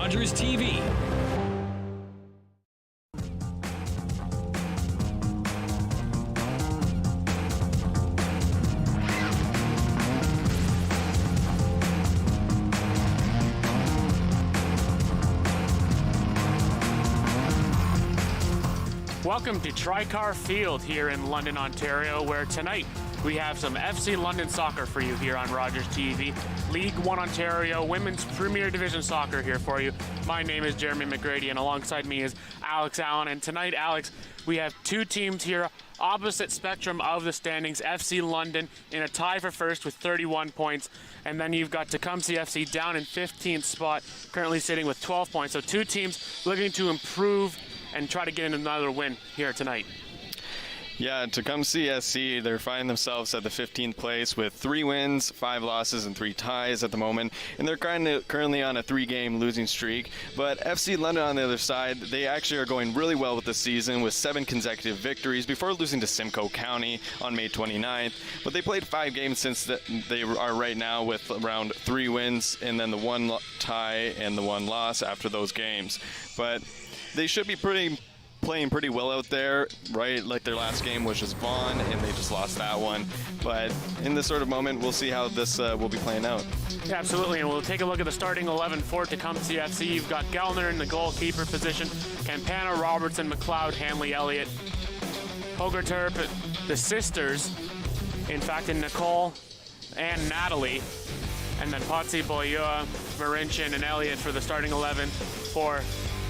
Rogers TV. Welcome to Tricar Field here in London, Ontario, where tonight we have some FC London soccer for you here on Rogers TV. League One Ontario Women's Premier Division Soccer here for you. My name is Jermey McGrady, and alongside me is Allan. And tonight, Alex, we have two teams here, opposite spectrum of the standings. FC London in a tie for first with 31 points, and then you've got Tecumseh FC down in 15th spot, currently sitting with 12 points. So two teams looking to improve and try to get another win here tonight. Yeah, Tecumseh SC, they're finding themselves at the 15th place with 3 wins, 5 losses, and 3 ties at the moment. And they're currently on a 3-game losing streak. But FC London on the other side, they actually are going really well with the season with 7 consecutive victories before losing to Simcoe County on May 29th. But they played 5 games since they are right now with around 3 wins and then the 1 tie and the 1 loss after those games. But they should be playing pretty well out there, right? Like their last game was just Vaughan, and they just lost that one. But in this sort of moment, we'll see how this will be playing out. Yeah, absolutely, and we'll take a look at the starting 11 for Tecumseh FC. You've got Gellner in the goalkeeper position, Campana, Robertson, McLeod, Hanley, Elliott, Hogerterp, the sisters, in fact, in Nicole and Natalie, and then Potsy, Boyua, Marinchin, and Elliott for the starting 11 for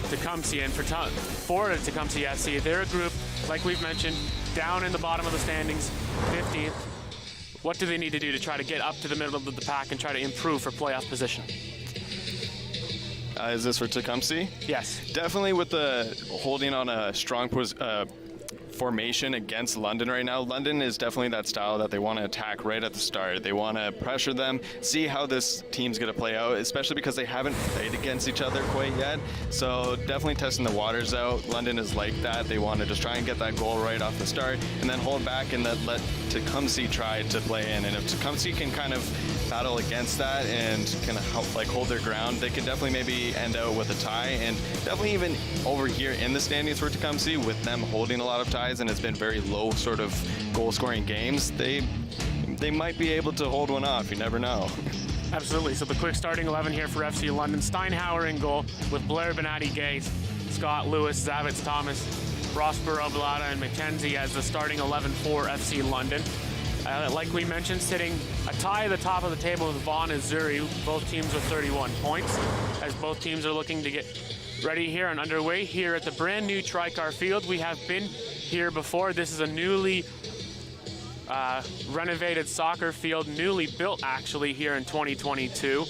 Tecumseh. And for Tecumseh FC, they're a group, like we've mentioned, down in the bottom of the standings, 15th. What do they need to do to try to get up to the middle of the pack and try to improve for playoff position? Is this for Tecumseh? Yes. Definitely with the holding on a strong formation against London right now. London is definitely that style that they want to attack right at the start. They want to pressure them, see how this team's going to play out, especially because they haven't played against each other quite yet. So definitely testing the waters out. London is like that. They want to just try and get that goal right off the start and then hold back and then let Tecumseh try to play in. And if Tecumseh can kind of battle against that and kind of help hold their ground, they can definitely maybe end out with a tie. And definitely even over here in the standings for Tecumseh, with them holding a lot of ties and it's been very low sort of goal scoring games, they might be able to hold one off. You never know. Absolutely. So the quick starting 11 here for FC London. Steinhauer in goal with Blair, Benatti, Gay, Scott, Lewis, Zavitz, Thomas, Rossborough, Blada, and McKenzie as the starting 11 for FC London. Like we mentioned, sitting a tie at the top of the table with Vaughan Azzurri, both teams with 31 points, as both teams are looking to get ready here and underway here at the brand new Tricar Field. We have been here before. This is a newly renovated soccer field, newly built actually here in 2022,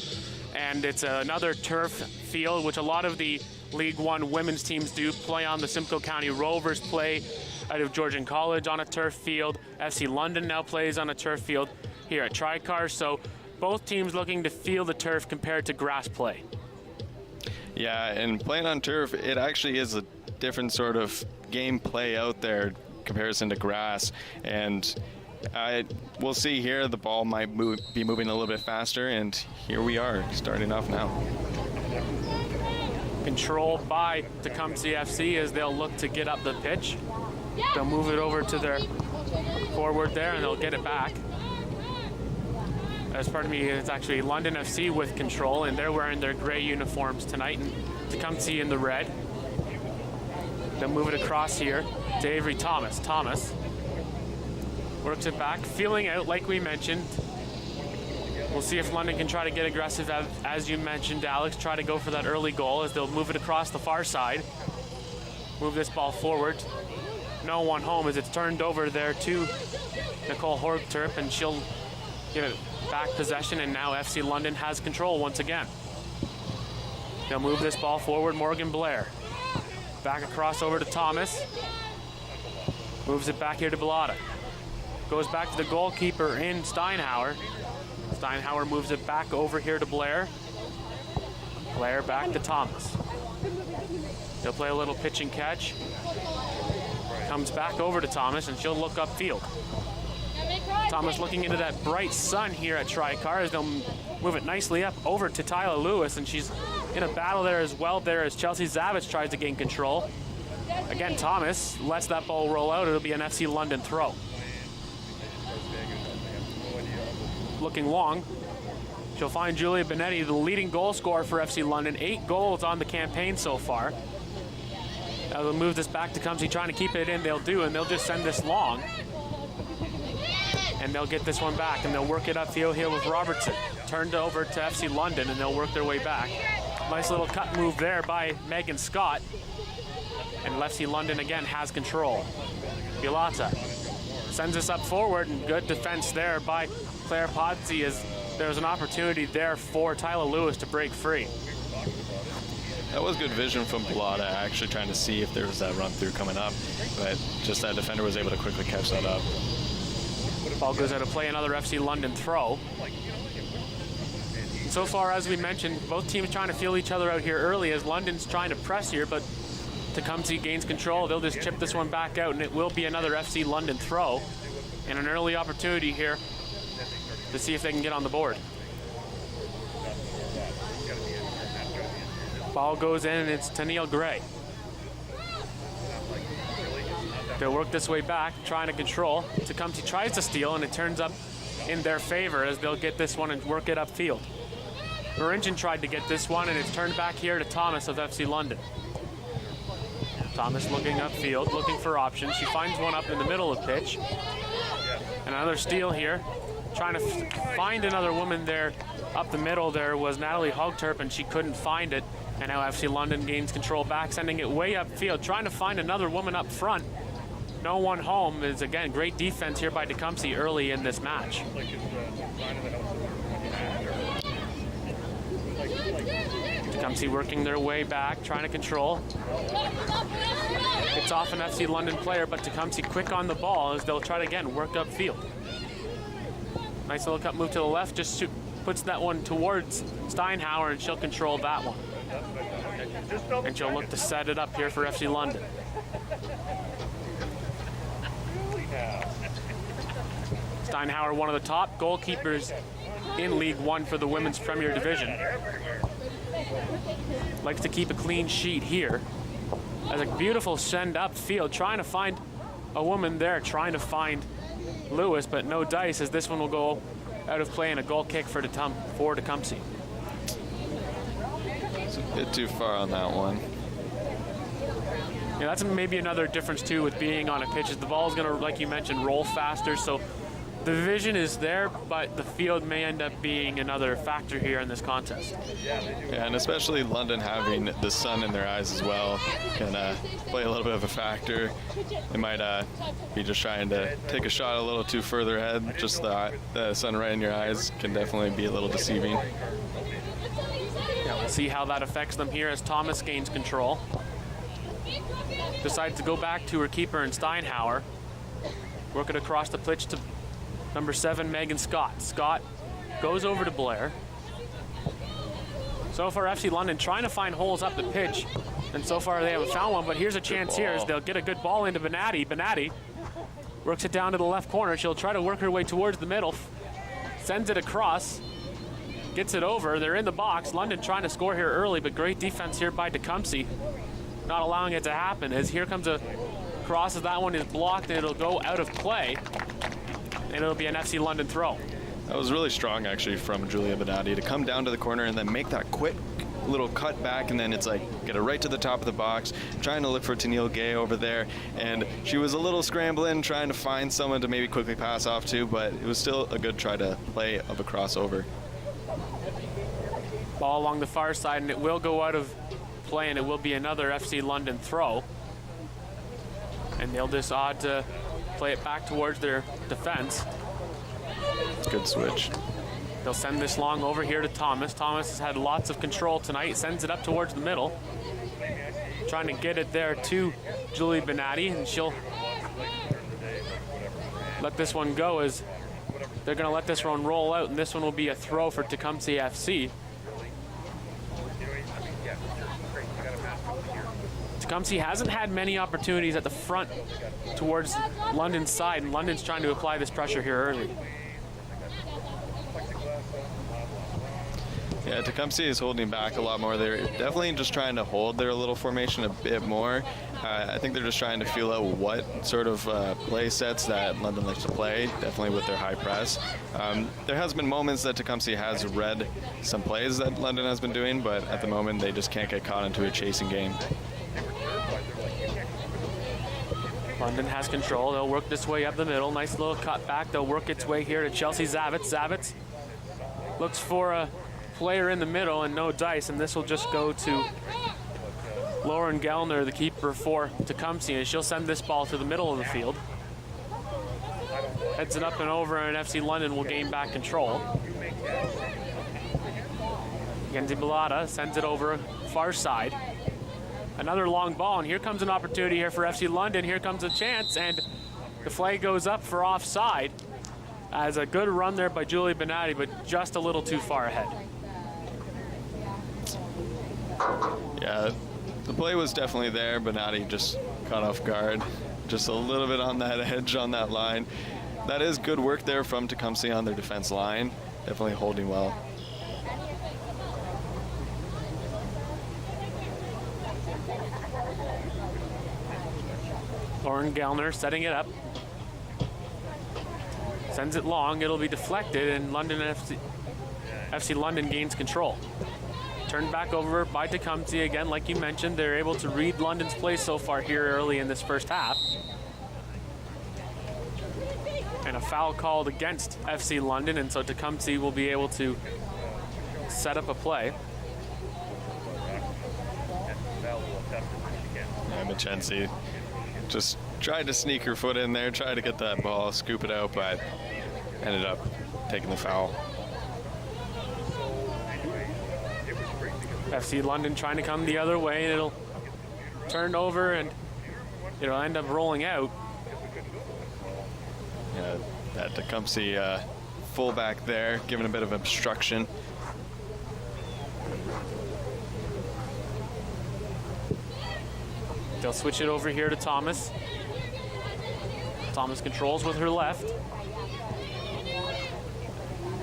and it's another turf field, which a lot of the League One women's teams do play on. The Simcoe County Rovers play out of Georgian College on a turf field. FC London now plays on a turf field here at Tricar, so both teams looking to feel the turf compared to grass play. Yeah, and playing on turf, it actually is a different sort of gameplay out there in comparison to grass. And we'll see here, the ball might be moving a little bit faster, and here we are starting off now. Control by Tecumseh FC as they'll look to get up the pitch. They'll move it over to their forward there and they'll get it back. It's actually London FC with control, and they're wearing their gray uniforms tonight, and Tecumseh in the red. They'll move it across here to Avery Thomas. Thomas works it back, feeling out like we mentioned. We'll see if London can try to get aggressive, as you mentioned, Alex, try to go for that early goal as they'll move it across the far side. Move this ball forward. No one home as it's turned over there to Nicole Hogerterp, and she'll give it back possession, and now FC London has control once again. They'll move this ball forward. Morgan Blair back across over to Thomas. Moves it back here to Bellotta. Goes back to the goalkeeper in Steinhauer. Steinhauer moves it back over here to Blair. Blair back to Thomas. They'll play a little pitch and catch. Comes back over to Thomas, and she'll look upfield. Thomas looking into that bright sun here at Tricar as they'll move it nicely up over to Tyler Lewis, and she's in a battle there as well there as Chelsea Zavich tries to gain control. Again, Thomas lets that ball roll out. It'll be an FC London throw. Looking long. She'll find Julia Benetti, the leading goal scorer for FC London. 8 goals on the campaign so far. Now they'll move this back to Tecumseh, trying to keep it in. They'll do, and they'll just send this long. And they'll get this one back, and they'll work it upfield here with Robertson. Turned over to FC London, and they'll work their way back. Nice little cut move there by Megan Scott. And FC London again has control. Pilata sends this up forward, and good defense there by Claire Podsey as there's an opportunity there for Tyler Lewis to break free. That was good vision from Pilata, actually trying to see if there was that run through coming up, but just that defender was able to quickly catch that up. Ball goes out of play, another FC London throw. And so far, as we mentioned, both teams trying to feel each other out here early as London's trying to press here, but Tecumseh gains control. They'll just chip this one back out, and it will be another FC London throw. And an early opportunity here to see if they can get on the board. Ball goes in, and it's Tennille Gray. They'll work this way back, trying to control. Tecumseh tries to steal, and it turns up in their favor as they'll get this one and work it upfield. Maringin tried to get this one, and it's turned back here to Thomas of FC London. Thomas looking upfield, looking for options. She finds one up in the middle of pitch. And another steal here. Trying to find another woman there up the middle. There was Natalie Hogturp, and she couldn't find it. And now FC London gains control back, sending it way upfield, trying to find another woman up front. No one home is, again, great defense here by Tecumseh early in this match. Tecumseh working their way back, trying to control. It's off an FC London player, but Tecumseh quick on the ball as they'll try to, again, work upfield. Nice little cut move to the left, just puts that one towards Steinhauer, and she'll control that one. And she'll look to set it up here for FC London. Steinhauer, one of the top goalkeepers in League One for the Women's Premier Division. Likes to keep a clean sheet here. As a beautiful send upfield, trying to find a woman there, trying to find Lewis, but no dice as this one will go out of play and a goal kick for Tecumseh. It's a bit too far on that one. Yeah, that's maybe another difference too with being on a pitch is the ball is going to, like you mentioned, roll faster. So the vision is there, but the field may end up being another factor here in this contest. Yeah, and especially London having the sun in their eyes as well can play a little bit of a factor. They might be just trying to take a shot a little too further ahead. Just the sun right in your eyes can definitely be a little deceiving. Yeah, we'll see how that affects them here as Thomas gains control. Decides to go back to her keeper in Steinhauer. Work it across the pitch to number 7, Megan Scott. Scott goes over to Blair. So far, FC London trying to find holes up the pitch, and so far they haven't found one, but here's a chance here as they'll get a good ball into Benetti. Benetti works it down to the left corner. She'll try to work her way towards the middle, sends it across, gets it over. They're in the box. London trying to score here early, but great defense here by Tecumseh, not allowing it to happen as here comes a cross as that one is blocked and it'll go out of play. And it'll be an FC London throw. That was really strong, actually, from Julia Benetti to come down to the corner and then make that quick little cut back, and then it's like get it right to the top of the box, trying to look for Tennille Gay over there. And she was a little scrambling, trying to find someone to maybe quickly pass off to, but it was still a good try to play of a crossover. Ball along the far side, and it will go out of play, and it will be another FC London throw. And they'll just odd to play it back towards their defense. Good switch. They'll send this long over here to Thomas. Thomas has had lots of control tonight. Sends it up towards the middle. Trying to get it there to Julie Benetti, and she'll let this one go as they're going to let this one roll out, and this one will be a throw for Tecumseh FC. Tecumseh hasn't had many opportunities at the front towards London's side, and London's trying to apply this pressure here early. Yeah, Yeah, Tecumseh is holding back a lot more. They're definitely just trying to hold their little formation a bit more. I think they're just trying to feel out what sort of play sets that London likes to play, definitely with their high press. There has been moments that Tecumseh has read some plays that London has been doing, but at the moment they just can't get caught into a chasing game. London has control. They'll work this way up the middle. Nice little cut back. They'll work its way here to Chelsea Zavitz. Zavitz looks for a player in the middle and no dice, and this will just go to Lauren Gellner, the keeper for Tecumseh, and she'll send this ball to the middle of the field. Heads it up and over, and FC London will gain back control. Genzi Balata sends it over far side. Another long ball, and here comes an opportunity here for FC London. Here comes a chance, and the flag goes up for offside. As a good run there by Julie Benatti, but just a little too far ahead. Yeah, the play was definitely there. Benatti just caught off guard. Just a little bit on that edge on that line. That is good work there from Tecumseh on their defense line. Definitely holding well. Lauren Gellner setting it up. Sends it long, it'll be deflected, and FC London gains control. Turned back over by Tecumseh again, like you mentioned. They're able to read London's play so far here early in this first half. And a foul called against FC London, and so Tecumseh will be able to set up a play. Yeah, Mackenzie just tried to sneak her foot in there, tried to get that ball, scoop it out, but ended up taking the foul. FC London trying to come the other way, and it'll turn over and it'll end up rolling out. Yeah, that Tecumseh fullback there, giving a bit of obstruction. They'll switch it over here to Thomas. Thomas controls with her left.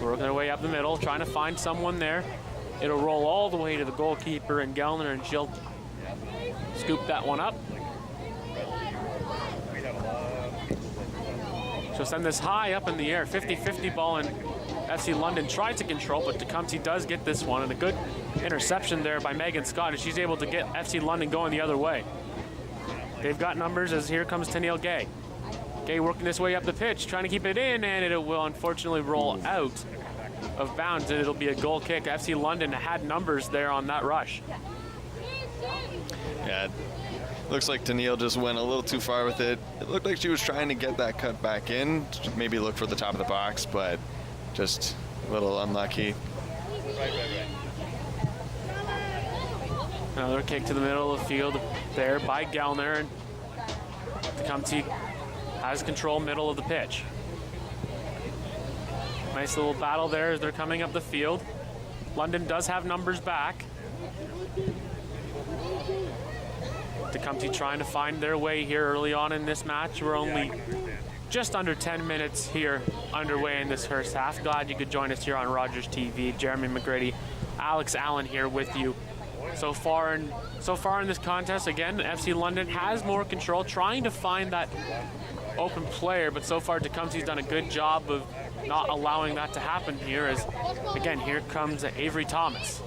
Working their way up the middle, trying to find someone there. It'll roll all the way to the goalkeeper and Gellner, and she'll scoop that one up. She'll send this high up in the air, 50-50 ball, and FC London tried to control, but Tecumseh does get this one, and a good interception there by Megan Scott, and she's able to get FC London going the other way. They've got numbers as here comes Tennille Gay. Gay working this way up the pitch, trying to keep it in, and it will unfortunately roll out of bounds, and it'll be a goal kick. FC London had numbers there on that rush. Yeah, looks like Tennille just went a little too far with it. It looked like she was trying to get that cut back in, maybe look for the top of the box, but just a little unlucky. Another kick to the middle of the field there by Gellner, and Tecumseh has control middle of the pitch. Nice little battle there as they're coming up the field. London does have numbers back. Tecumseh trying to find their way here early on in this match. We're only just under 10 minutes here underway in this first half. Glad you could join us here on Rogers TV. Jermey, McGrady, Alex Allan here with you. So far in this contest, again, FC London has more control, trying to find that open player, but so far Tecumseh's done a good job of not allowing that to happen here. As again, here comes Avery Thomas.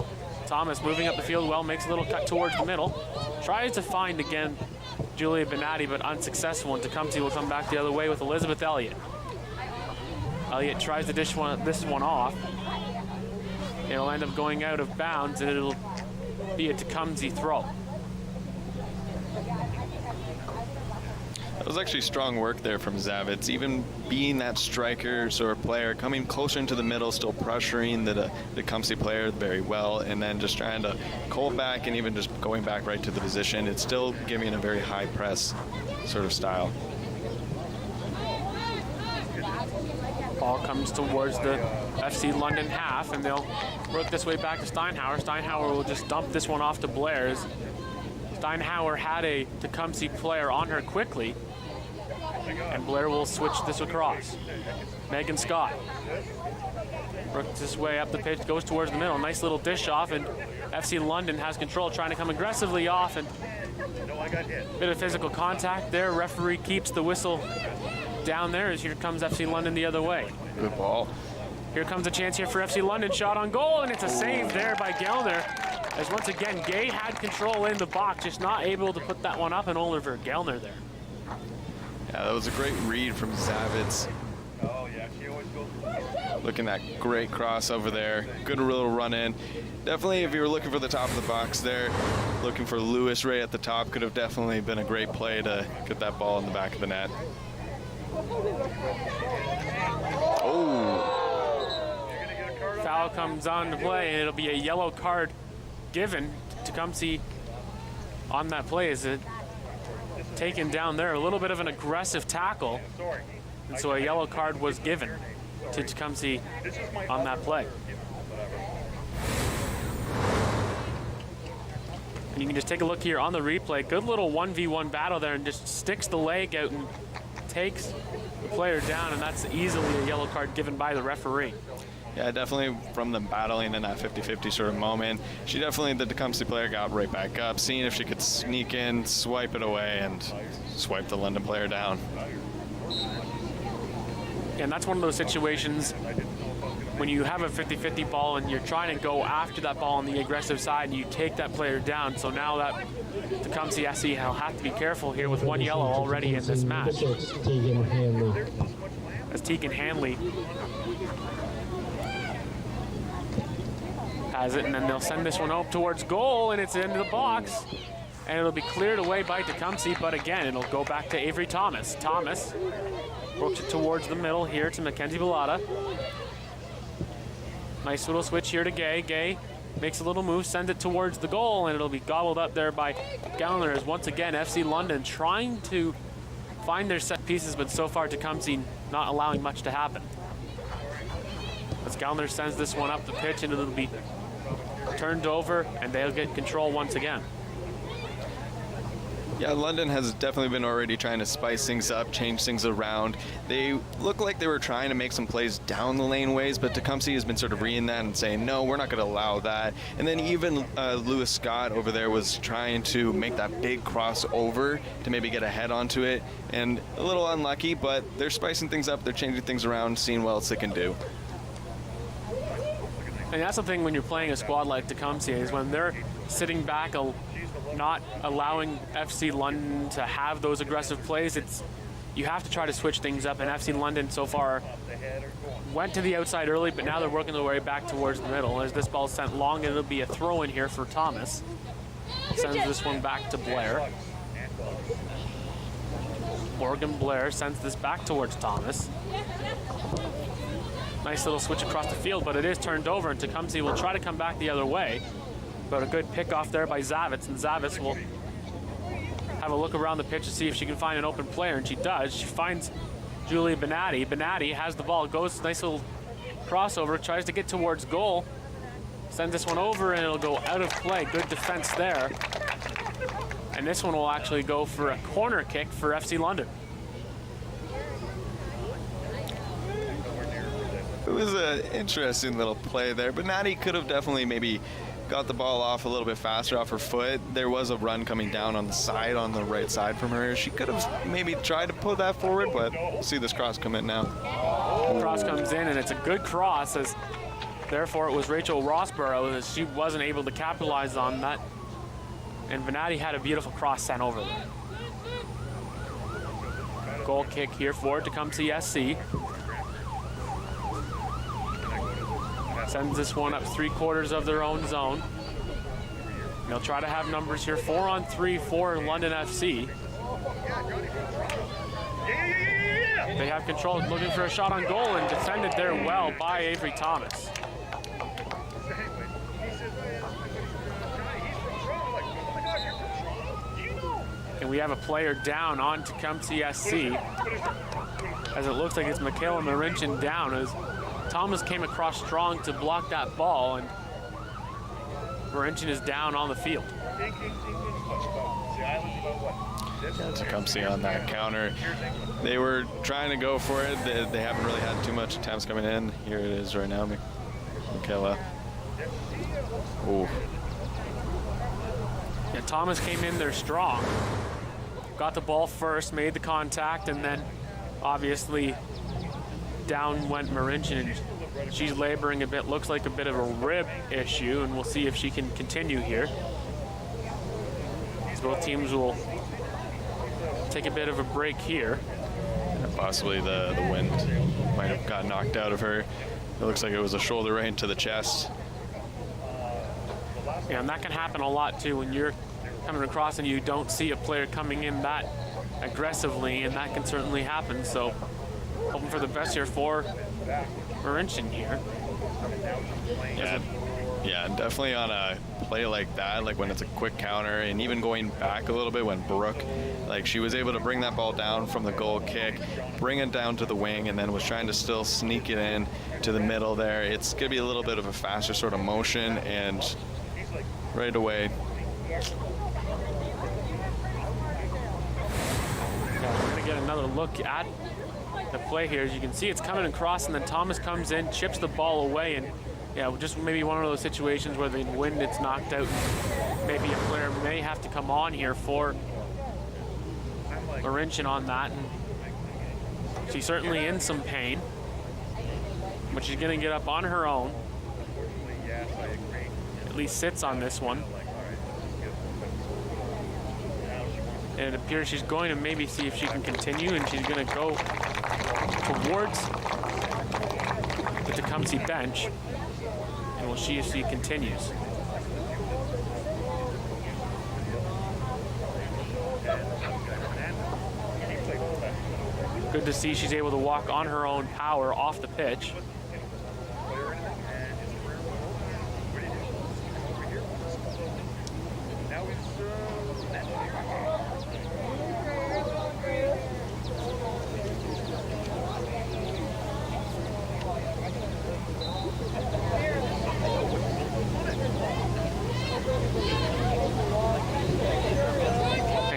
Thomas moving up the field well, makes a little cut towards the middle, tries to find again Julia Benatti, but unsuccessful, and Tecumseh will come back the other way with Elizabeth Elliott. Elliott tries to dish this one off. It'll end up going out of bounds, and it'll be a Tecumseh throw. That was actually strong work there from Zavitz, even being that striker sort of player, coming closer into the middle, still pressuring the Tecumseh player very well, and then just trying to call back and even just going back right to the position. It's still giving a very high press sort of style. Ball comes towards the FC London half, and they'll work this way back to Steinhauer. Steinhauer will just dump this one off to Blair's. Steinhauer had a Tecumseh player on her quickly, And Blair will switch this across. Megan Scott works his way up the pitch, goes towards the middle. Nice little dish off, and FC London has control, trying to come aggressively off, and bit of physical contact there. Referee keeps the whistle down there as here comes FC London the other way. Good ball. Here comes a chance here for FC London. Shot on goal, and it's a save there by Gellner. As once again, Gay had control in the box, just not able to put that one up, and Oliver Gellner there. Yeah, that was a great read from Zavitz. Oh, yeah, she always goes. Looking at great cross over there. Good little run in. Definitely, if you were looking for the top of the box there, looking for Lewis Ray at the top, could have definitely been a great play to get that ball in the back of the net. Oh. Foul comes on to play, and it'll be a yellow card given to Tecumseh on that play. Is it taken down there? A little bit of an aggressive tackle, and so a yellow card was given to Tecumseh on that play. And you can just take a look here on the replay. Good little 1v1 battle there, and just sticks the leg out and takes the player down, and that's easily a yellow card given by the referee. Yeah, definitely from them battling in that 50-50 sort of moment. The Tecumseh player got right back up, seeing if she could sneak in, swipe it away, and swipe the London player down. And that's one of those situations when you have a 50-50 ball and you're trying to go after that ball on the aggressive side, and you take that player down. So now that Tecumseh SC will have to be careful here with one yellow already in this match. As Tegan Hanley has it, and then they'll send this one up towards goal, and it's into the box, and it'll be cleared away by Tecumseh, but again, it'll go back to Avery Thomas. Thomas works it towards the middle here to Mackenzie Bellata. Nice little switch here to Gay. Gay makes a little move, sends it towards the goal, and it'll be gobbled up there by Gellner, as once again, FC London trying to find their set pieces, but so far Tecumseh not allowing much to happen. As Gellner sends this one up the pitch, and it'll be turned over, and they'll get control once again. Yeah, London has definitely been already trying to spice things up, change things around. They look like they were trying to make some plays down the laneways, but Tecumseh has been sort of reading that and saying, no, we're not going to allow that. And then even Lewis Scott over there was trying to make that big crossover to maybe get a head onto it. And a little unlucky, but they're spicing things up, they're changing things around, seeing what else they can do. And that's the thing when you're playing a squad like Tecumseh, is when they're sitting back, not allowing FC London to have those aggressive plays, you have to try to switch things up. And FC London so far went to the outside early, but now they're working their way back towards the middle. As this ball's sent long, and it'll be a throw in here for Thomas. Sends this one back to Blair. Morgan Blair sends this back towards Thomas. Nice little switch across the field, but it is turned over, and Tecumseh will try to come back the other way. But a good pick off there by Zavitz, and Zavitz will have a look around the pitch to see if she can find an open player, and she does. She finds Julia Benatti. Benatti has the ball, goes nice little crossover, tries to get towards goal, sends this one over, and it'll go out of play. Good defense there. And this one will actually go for a corner kick for FC London. It was an interesting little play there, but Natty could have definitely maybe got the ball off a little bit faster off her foot. There was a run coming down on the side, on the right side from her. She could have maybe tried to put that forward, but we'll see this cross come in now. Cross comes in, and it's a good cross, as therefore it was Rachel Rossborough, as she wasn't able to capitalize on that. And Venatti had a beautiful cross sent over there. Goal kick here for Tecumseh SC. Sends this one up 3/4 of their own zone. They'll try to have numbers here, 4-on-3 for London FC. They have control, looking for a shot on goal, and defended there well by Avery Thomas. And we have a player down on Tecumseh SC, as it looks like it's Michaela Marinchin down, as Thomas came across strong to block that ball, and Marinchin is down on the field. Tecumseh on that counter. They were trying to go for it. They haven't really had too much attempts coming in. Here it is right now, Michaela. Ooh. Yeah, Thomas came in there strong. Got the ball first, made the contact, and then obviously down went Marincin. She's laboring a bit, looks like a bit of a rib issue, and we'll see if she can continue here. So both teams will take a bit of a break here. And possibly the wind might have got knocked out of her. It looks like it was a shoulder right into the chest. Yeah, and that can happen a lot too when you're coming across and you don't see a player coming in that aggressively, and that can certainly happen. So hoping for the best here for Marincin here. Yeah, definitely on a play like that, like when it's a quick counter, and even going back a little bit when Brooke, like she was able to bring that ball down from the goal kick, bring it down to the wing, and then was trying to still sneak it in to the middle there. It's going to be a little bit of a faster sort of motion, and right away. Yeah, we're going to get another look at the play here. As you can see, it's coming across, and then Thomas comes in, chips the ball away, and yeah, just maybe one of those situations where the wind it's knocked out. Maybe a player may have to come on here for Marincin on that, and she's certainly in some pain, but she's going to get up on her own. At least sits on this one. And it appears she's going to maybe see if she can continue, and she's going to go towards the Tecumseh bench. And we'll see if she continues. Good to see she's able to walk on her own power off the pitch.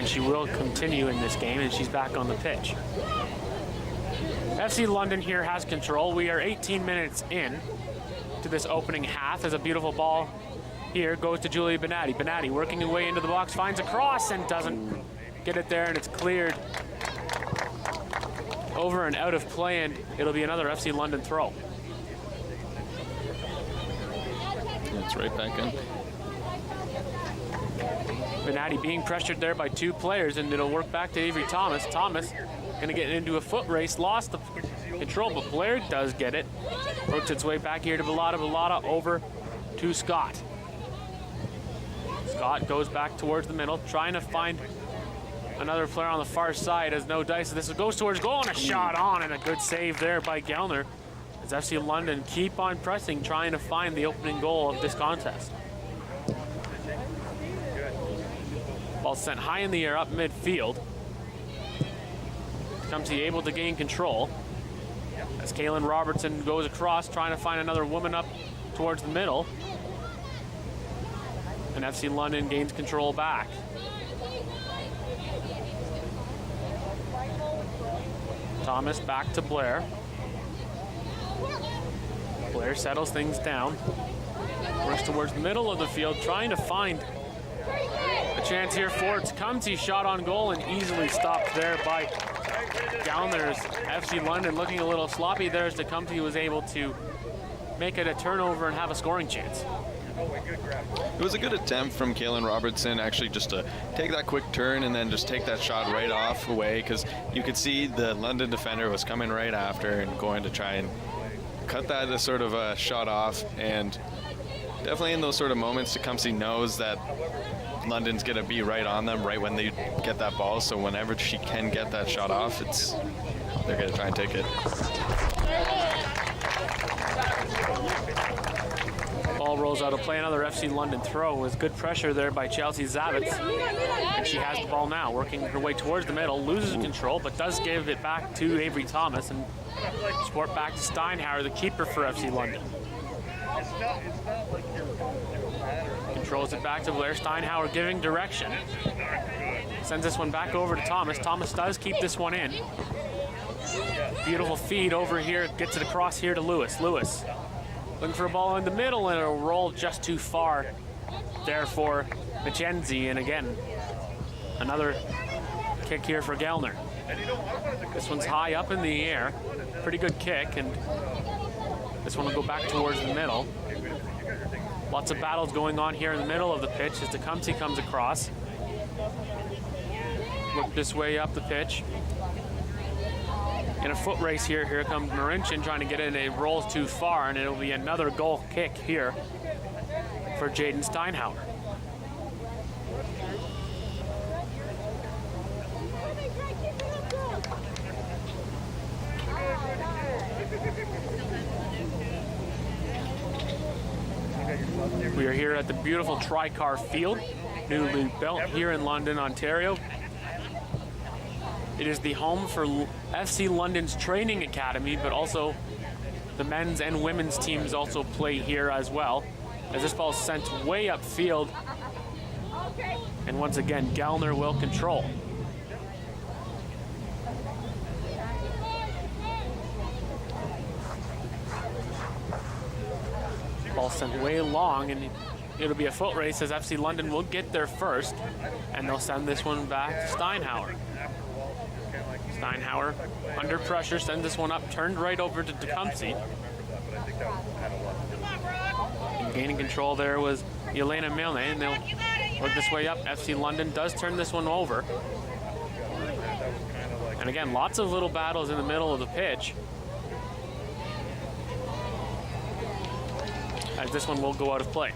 She will continue in this game, and she's back on the pitch. FC London here has control. We are 18 minutes in to this opening half as a beautiful ball here goes to Julia Benatti. Benatti working her way into the box, finds a cross and doesn't get it there, and it's cleared over and out of play, and it'll be another FC London throw. It's right back in. Benatti being pressured there by two players, and it'll work back to Avery Thomas. Thomas gonna get into a foot race, lost the control, but Blair does get it. Works its way back here to Bellotta. Bellotta over to Scott. Scott goes back towards the middle, trying to find another player on the far side. Has no dice. This goes towards goal, and a shot on, and a good save there by Gellner. As FC London keep on pressing, trying to find the opening goal of this contest. Ball sent high in the air up midfield. Tecumseh able to gain control as Kaylin Robertson goes across, trying to find another woman up towards the middle. And FC London gains control back. Thomas back to Blair. Blair settles things down. Works towards the middle of the field, trying to find a chance here for Tecumseh. Shot on goal and easily stopped there by Gellner's FC London. Looking a little sloppy there as Tecumseh was able to make it a turnover and have a scoring chance. It was a good attempt from Kaylin Robertson, actually, just to take that quick turn and then just take that shot right off away, because you could see the London defender was coming right after and going to try and cut that sort of a shot off. And definitely in those sort of moments, Tecumseh knows that London's going to be right on them right when they get that ball. So whenever she can get that shot off, they're going to try and take it. Ball rolls out of play. Another FC London throw with good pressure there by Chelsea Zavitz. And she has the ball now, working her way towards the middle, loses control, but does give it back to Avery Thomas, and sport back to Steinhauer, the keeper for FC London. Controls it back to Blair. Steinhauer giving direction. Sends this one back over to Thomas. Thomas does keep this one in. Beautiful feed over here. Gets it across here to Lewis. Lewis looking for a ball in the middle, and it'll roll just too far there for McKenzie. And again, another kick here for Gellner. This one's high up in the air. Pretty good kick, and this one will go back towards the middle. Lots of battles going on here in the middle of the pitch as Tecumseh comes across. Look this way up the pitch. In a foot race here, here comes Marincin trying to get in. It rolls too far, and it'll be another goal kick here for Jaden Steinhauer. We are here at the beautiful Tricar Field, newly built here in London, Ontario. It is the home for FC London's training academy, but also the men's and women's teams also play here as well. As this ball is sent way upfield, and once again, Gellner will control. Ball sent way long, and it'll be a foot race as FC London will get there first, and they'll send this one back to Steinhauer. Steinhauer, under pressure, sends this one up, turned right over to Tecumseh. And gaining control there was Yelena Milne, and they'll work this way up. FC London does turn this one over. And again, lots of little battles in the middle of the pitch. As this one will go out of play.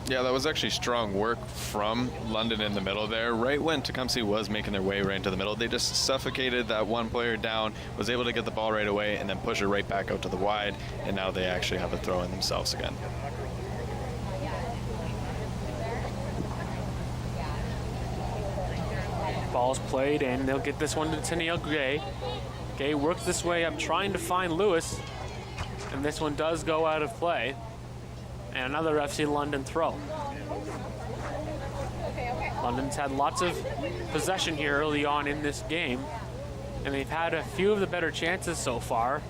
Yeah, that was actually strong work from London in the middle there. Right when Tecumseh was making their way right into the middle, they just suffocated that one player down, was able to get the ball right away, and then push it right back out to the wide, and now they actually have a throw in themselves again. Ball's played, and they'll get this one to Tennille Gay. Gay works this way up, trying to find Lewis, and this one does go out of play. And another FC London throw. London's had lots of possession here early on in this game, and they've had a few of the better chances so far,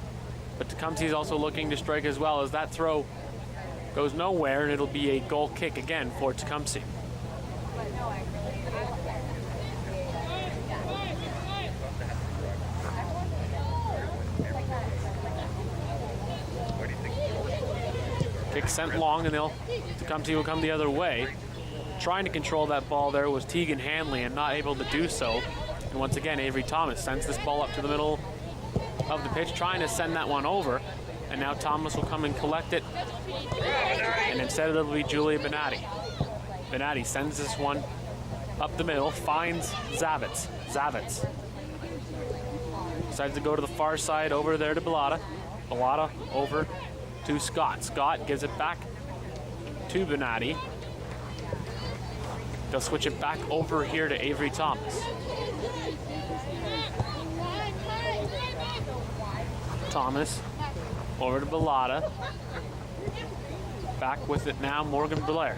but Tecumseh's also looking to strike as well, as that throw goes nowhere, and it'll be a goal kick again for Tecumseh. Kick sent long, and Tecumseh will come the other way. Trying to control that ball there was Tegan Hanley, and not able to do so. And once again, Avery Thomas sends this ball up to the middle of the pitch, trying to send that one over. And now Thomas will come and collect it. And instead it'll be Julia Benatti. Benatti sends this one up the middle, finds Zavitz. Zavitz decides to go to the far side over there to Bellotta. Bellotta over to Scott. Scott gives it back to Benatti. They'll switch it back over here to Avery Thomas. Thomas over to Bellotta. Back with it now, Morgan Blair.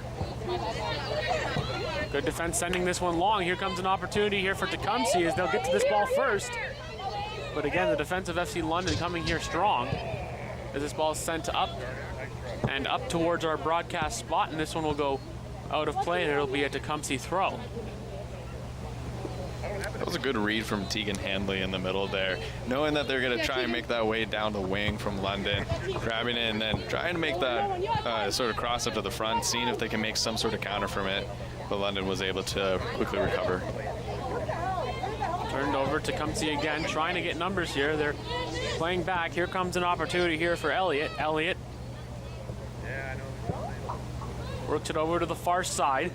Good defense sending this one long. Here comes an opportunity here for Tecumseh as they'll get to this ball first. But again, the defensive FC London coming here strong as this ball is sent up and up towards our broadcast spot, and this one will go out of play, and it'll be a Tecumseh throw. That was a good read from Tegan Handley in the middle there, knowing that they're going to try and make that way down the wing from London, grabbing it and then trying to make that sort of cross up to the front, seeing if they can make some sort of counter from it, but London was able to quickly recover. Turned over to Tecumseh again, trying to get numbers here. They're playing back. Here comes an opportunity here for Elliott. Elliott works it over to the far side.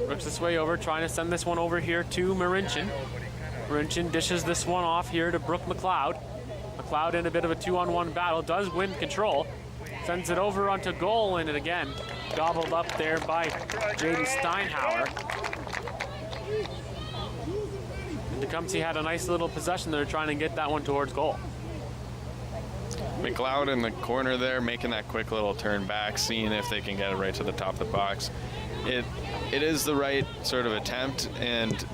Works this way over, trying to send this one over here to Marincin. Marincin dishes this one off here to Brooke McLeod. McLeod in a bit of a 2-on-1 battle, does win control. Sends it over onto goal, and it again gobbled up there by Jaden Steinhauer. Tecumseh had a nice little possession there, trying to get that one towards goal. McLeod in the corner there, making that quick little turn back, seeing if they can get it right to the top of the box. it is the right sort of attempt, and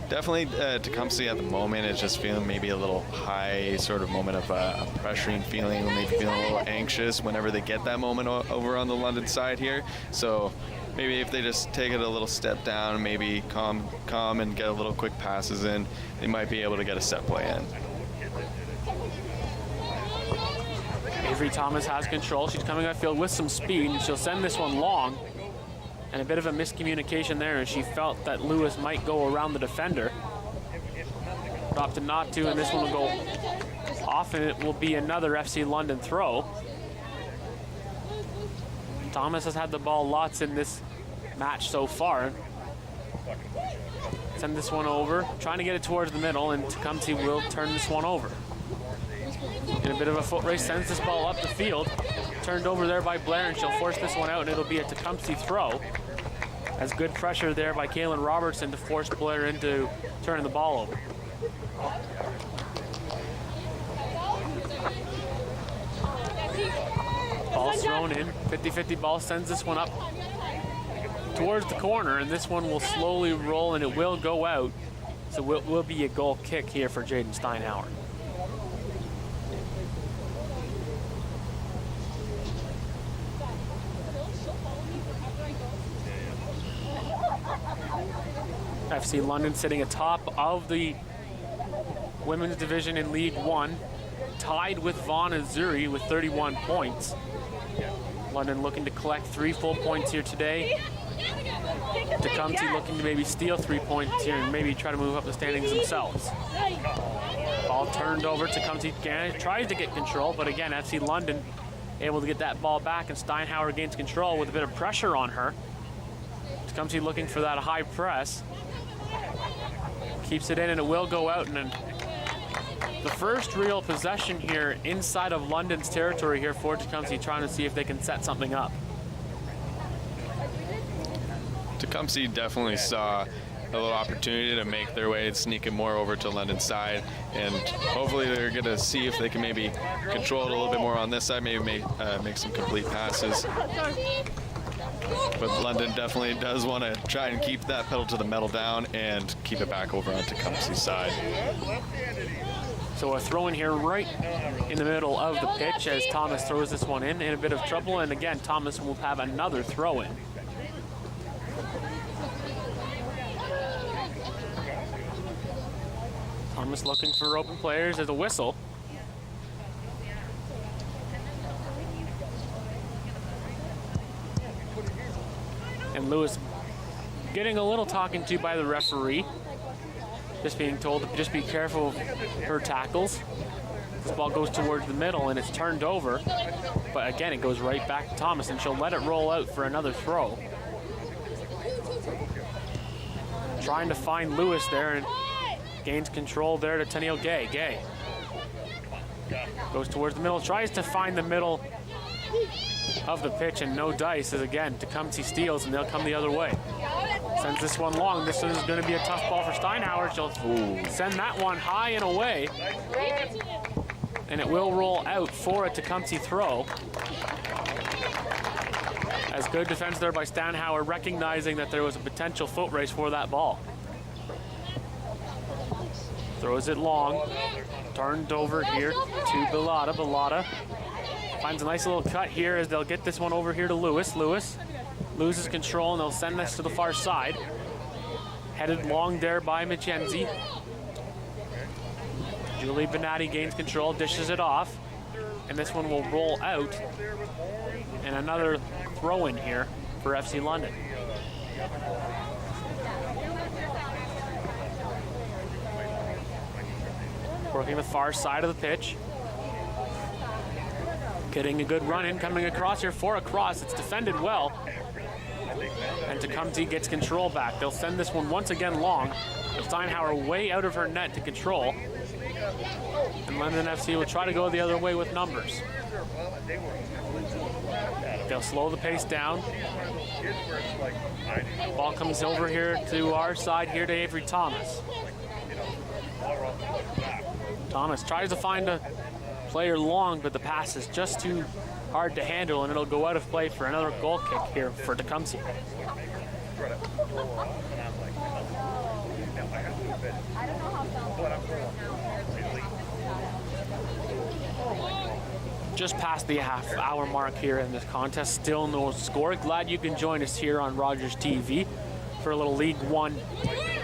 definitely Tecumseh at the moment is just feeling maybe a little high sort of moment of a pressuring feeling, maybe feeling a little anxious whenever they get that moment over on the London side here. So maybe if they just take it a little step down, maybe calm and get a little quick passes in, they might be able to get a set play in. Avery Thomas has control. She's coming outfield with some speed, and she'll send this one long. And a bit of a miscommunication there as she felt that Lewis might go around the defender. Opted not to, and this one will go off, and it will be another FC London throw. Thomas has had the ball lots in this match so far. Send this one over, trying to get it towards the middle, and Tecumseh will turn this one over. In a bit of a foot race, sends this ball up the field. Turned over there by Blair, and she'll force this one out, and it'll be a Tecumseh throw. As good pressure there by Kaylin Robertson to force Blair into turning the ball over. Ball's thrown in, 50-50 ball, sends this one up towards the corner, and this one will slowly roll, and it will go out. So it will be a goal kick here for Jaden Steinhauer. FC London sitting atop of the women's division in League One, tied with Vaughan Azzurri with 31 points. London looking to collect 3 full points here today. Tecumseh looking to maybe steal 3 points here and maybe try to move up the standings themselves. Ball turned over. Tecumseh tries to get control, but again, FC London able to get that ball back, and Steinhauer gains control with a bit of pressure on her. Tecumseh looking for that high press. Keeps it in, and it will go out, and then the first real possession here inside of London's territory here for Tecumseh, trying to see if they can set something up. Tecumseh definitely saw a little opportunity to make their way and sneak it more over to London's side, and hopefully they're going to see if they can maybe control it a little bit more on this side, maybe make some complete passes. But London definitely does want to try and keep that pedal to the metal down and keep it back over on Tecumseh's side. So a throw in here right in the middle of the pitch as Thomas throws this one in a bit of trouble, and again Thomas will have another throw in. Thomas looking for open players as a whistle. And Lewis getting a little talking to by the referee. Just being told to just be careful of her tackles. This ball goes towards the middle and it's turned over. But again, it goes right back to Thomas, and she'll let it roll out for another throw. Trying to find Lewis there, and gains control there to Tenniel Gay. Gay goes towards the middle, tries to find the middle of the pitch, and no dice as again Tecumseh steals, and they'll come the other way. Sends this one long. This one is going to be a tough ball for Steinhauer. She'll send that one high and away, and it will roll out for a Tecumseh throw. As good defense there by Steinhauer, recognizing that there was a potential foot race for that ball. Throws it long, turned over here to Bellotta. Bellotta finds a nice little cut here as they'll get this one over here to Lewis. Lewis loses control, and they'll send this to the far side. Headed long there by Mackenzie. Julie Benatti gains control, dishes it off, and this one will roll out. And another throw in here for FC London. Working the far side of the pitch. Getting a good run in, coming across here for a cross. It's defended well. And Tecumseh gets control back. They'll send this one once again long. Steinhauer way out of her net to control. And London FC will try to go the other way with numbers. They'll slow the pace down. Ball comes over here to our side here to Avery Thomas. Thomas tries to find a player long, but the pass is just too hard to handle, and it'll go out of play for another goal kick here for Tecumseh. try to pull off, and I'm like, now I have to admit, but I'm really. Just past the half-hour mark here in this contest, still no score. Glad you can join us here on Rogers TV for a little League One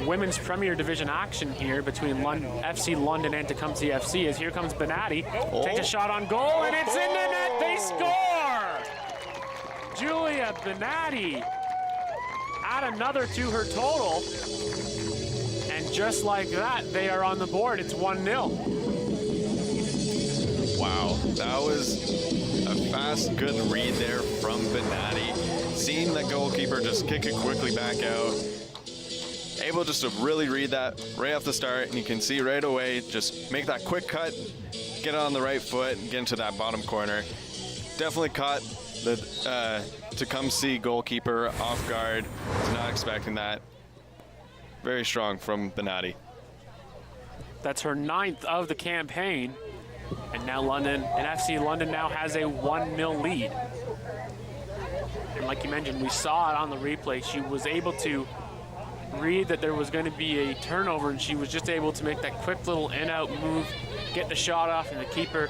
Women's Premier Division action here between FC London and Tecumseh FC. As here comes Benatti, takes a shot on goal, and it's in the net. They score! Julia Benatti add another to her total, and just like that, they are on the board. It's 1-0. Wow, that was a fast, good read there from Benatti. Seeing the goalkeeper just kick it quickly back out. Able just to really read that right off the start, and you can see right away, just make that quick cut, get it on the right foot, and get into that bottom corner. Definitely caught the Tecumseh goalkeeper off guard. Was not expecting that. Very strong from Benatti. That's her 9th of the campaign. And now London, and FC London now has a 1-0 lead. And like you mentioned, we saw it on the replay. She was able to read that there was going to be a turnover, and she was just able to make that quick little in-out move, get the shot off, and the keeper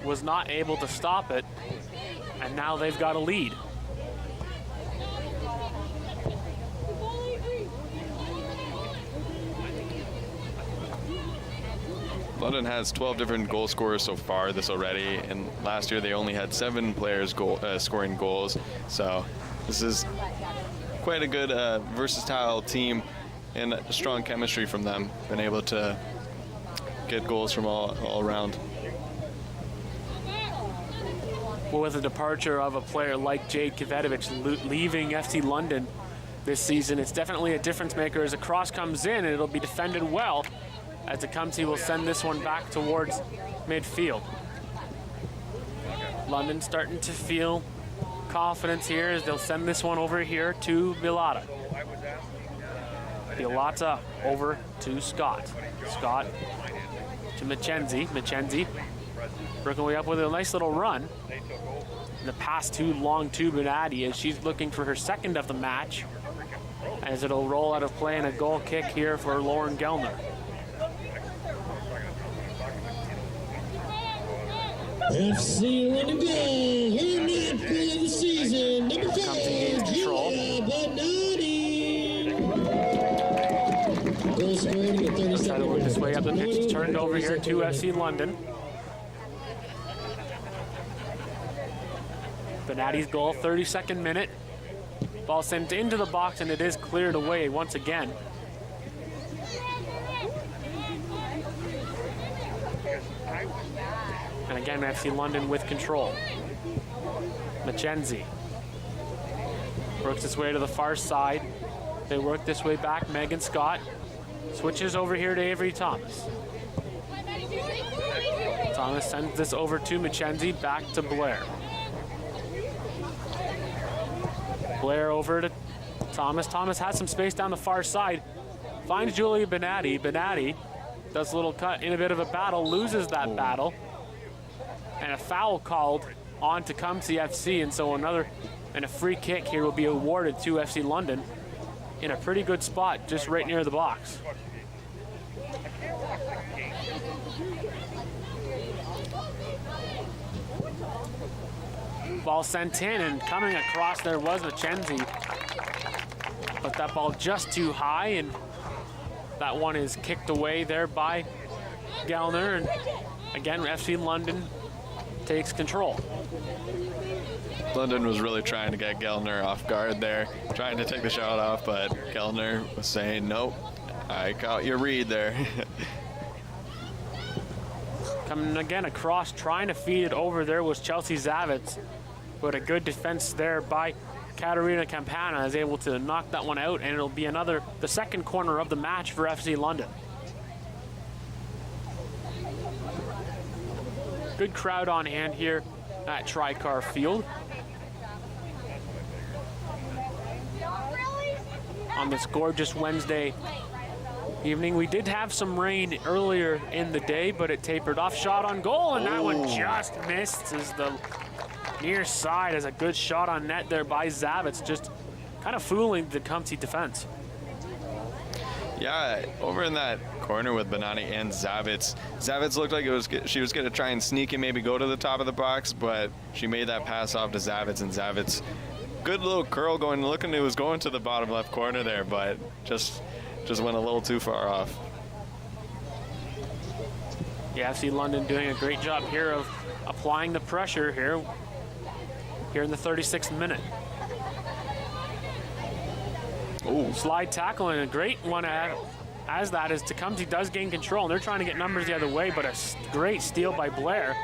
was not able to stop it. And now they've got a lead. London has 12 different goal scorers so far this already, and last year they only had 7 players scoring goals. So this is quite a good versatile team and a strong chemistry from them. Been able to get goals from all around. Well, with the departure of a player like Jade Kvetovich leaving FC London this season, it's definitely a difference maker as a cross comes in, and it'll be defended well, as Tecumseh will send this one back towards midfield. London starting to feel confidence here as they'll send this one over here to Bilata. Bilata over to Scott. Scott to Mackenzie. Mackenzie working way up with a nice little run. And the pass too long to Benatti as she's looking for her 2nd of the match, as it'll roll out of play and a goal kick here for Lauren Gellner. FC London goal, her 9th goal of the season, number 5, Julia Benatti. Goal scored in the 32nd Try to work his way up the pitch, turned over here to FC London. Benatti's goal, 32nd minute. Ball sent into the box, and it is cleared away once again. And again, FC London with control. Mackenzie works its way to the far side. They work this way back. Megan Scott switches over here to Avery Thomas. Thomas sends this over to Mackenzie, back to Blair. Blair over to Thomas. Thomas has some space down the far side. Finds Julia Benatti. Benatti does a little cut in a bit of a battle, loses that battle. And a foul called on Tecumseh FC, and so a free kick here will be awarded to FC London in a pretty good spot, just right near the box. Ball sent in, and coming across there was Mackenzie, but that ball just too high, and that one is kicked away there by Gellner, and again FC London takes control. London was really trying to get Gellner off guard there, trying to take the shot off, but Gellner was saying, nope, I caught your read there. Coming again across, trying to feed it over there was Chelsea Zavitz, but a good defense there by Katarina Campana is able to knock that one out, and it'll be the 2nd corner of the match for FC London. Good crowd on hand here at Tricar Field. On this gorgeous Wednesday evening, we did have some rain earlier in the day, but it tapered off. Shot on goal, and that one just missed as the near side as a good shot on net there by Zavitz. Just kind of fooling the Tecumseh defense. Yeah, over in that corner with Bonatti and Zavitz. Zavitz looked like she was going to try and sneak and maybe go to the top of the box, but she made that pass off to Zavitz, and Zavitz, good little curl going, looking, it was going to the bottom left corner there, but just went a little too far off. Yeah, FC London doing a great job here of applying the pressure here in the 36th minute. Ooh. Slide tackle, and a great one as that as Tecumseh does gain control, and they're trying to get numbers the other way, but a great steal by Blair.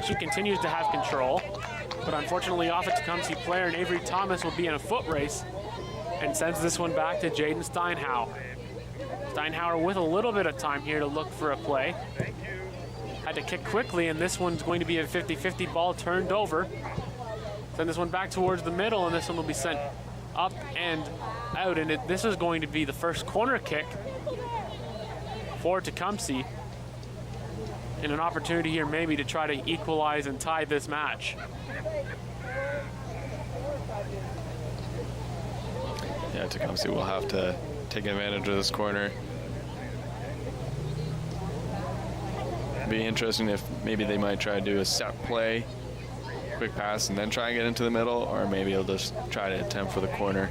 She continues to have control, but unfortunately off a Tecumseh player, and Avery Thomas will be in a foot race and sends this one back to Jaden Steinhauer. Steinhauer with a little bit of time here to look for a play. Had to kick quickly, and this one's going to be a 50-50 ball turned over. Send this one back towards the middle, and this one will be sent up and out, and this is going to be the first corner kick for Tecumseh, and an opportunity here maybe to try to equalize and tie this match. Yeah, Tecumseh will have to take advantage of this corner. Be interesting if maybe they might try to do a set play, quick pass, and then try and get into the middle, or maybe he'll just try to attempt for the corner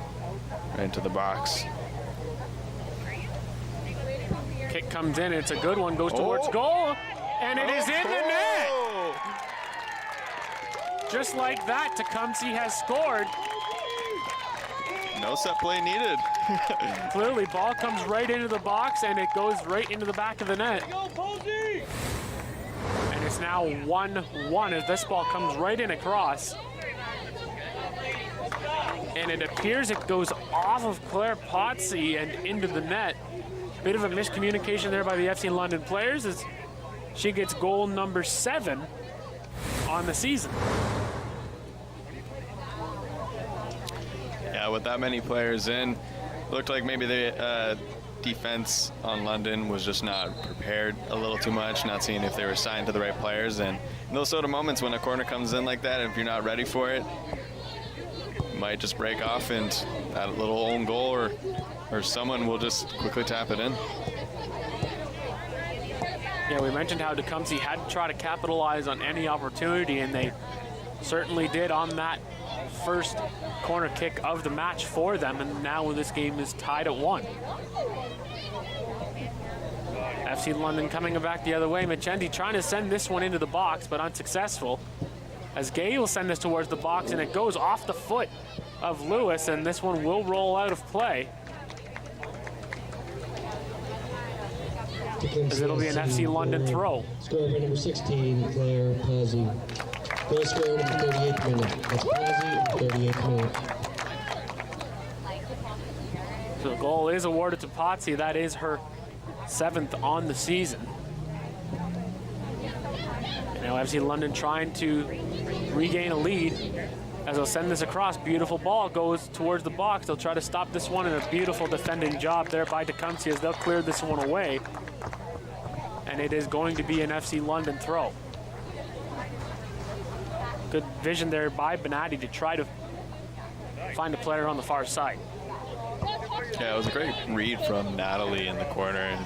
right into the box. Kick comes in, it's a good one, goes towards goal, and it is in the net! Just like that, Tecumseh has scored. No set play needed. Clearly, ball comes right into the box, and it goes right into the back of the net. And it's now 1-1 as this ball comes right in across. And it appears it goes off of Claire Potsy and into the net. Bit of a miscommunication there by the FC London players as she gets goal number 7 on the season. Yeah, with that many players in, looked like maybe the defense on London was just not prepared a little too much, not seeing if they were assigned to the right players. And in those sort of moments when a corner comes in like that, if you're not ready for it, you might just break off, and that little own goal or someone will just quickly tap it in. Yeah, we mentioned how Tecumseh had to try to capitalize on any opportunity, and they certainly did on that first corner kick of the match for them, and now this game is tied at 1. FC London coming back the other way. Machenti trying to send this one into the box, but unsuccessful. As Gay will send this towards the box, and it goes off the foot of Lewis, and this one will roll out of play. As it'll be an FC London throw. Score by number 16, Claire Pazzi. Goal scored in the 38th minute. That's Pazzi in the 38th minute. So the goal is awarded to Potsy. That is her 7th on the season. And now FC London trying to regain a lead as they'll send this across. Beautiful ball goes towards the box. They'll try to stop this one, and a beautiful defending job there by Tecumseh as they'll clear this one away. And it is going to be an FC London throw. Good vision there by Bonatti to try to find a player on the far side. Yeah, it was a great read from Natalie in the corner, and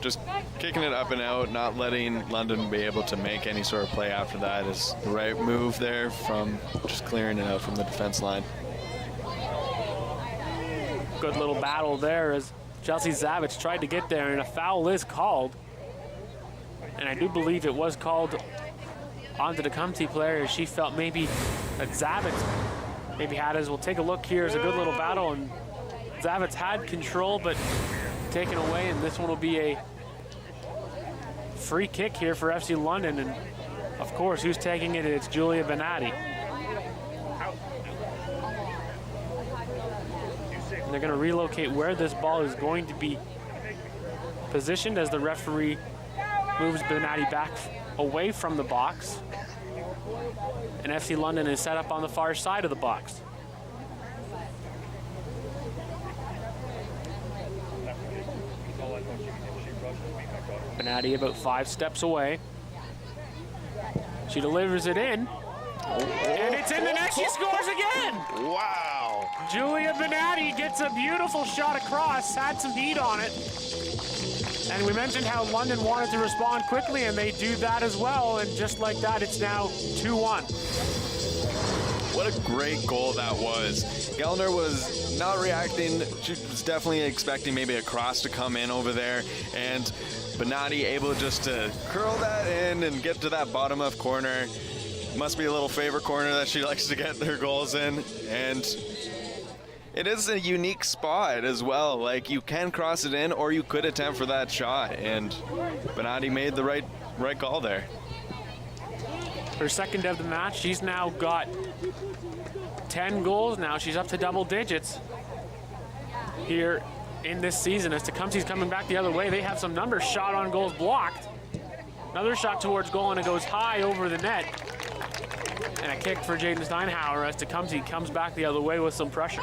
just kicking it up and out, not letting London be able to make any sort of play after that is the right move there, from just clearing it out from the defense line. Good little battle there as Chelsea Zavitz tried to get there, and a foul is called. And I do believe it was called onto the Tecumseh player as she felt maybe that Zavitz maybe had as. We'll take a look here. It's a good little battle, and Zavitz had control but taken away, and this one will be a free kick here for FC London. And of course, who's taking it? It's Julia Bonatti. And they're going to relocate where this ball is going to be positioned as the referee moves Bonatti back away from the box. And FC London is set up on the far side of the box. Bonatti about 5 steps away. She delivers it in. And it's in the net. She scores again. Wow. Julia Benatti gets a beautiful shot across, had some heat on it. And we mentioned how London wanted to respond quickly, and they do that as well. And just like that, it's now 2-1. What a great goal that was. Gellner was not reacting. She was definitely expecting maybe a cross to come in over there. And Benatti able just to curl that in and get to that bottom left corner. Must be a little favorite corner that she likes to get her goals in. And it is a unique spot as well. Like, you can cross it in or you could attempt for that shot. And Benatti made the right call there. Her second of the match. She's now got 10 goals now. She's up to double digits here in this season as Tecumseh's coming back the other way. They have some numbers. Shot on goals blocked. Another shot towards goal, and it goes high over the net. And a kick for Jaden Steinhauer as Tecumseh comes back the other way with some pressure.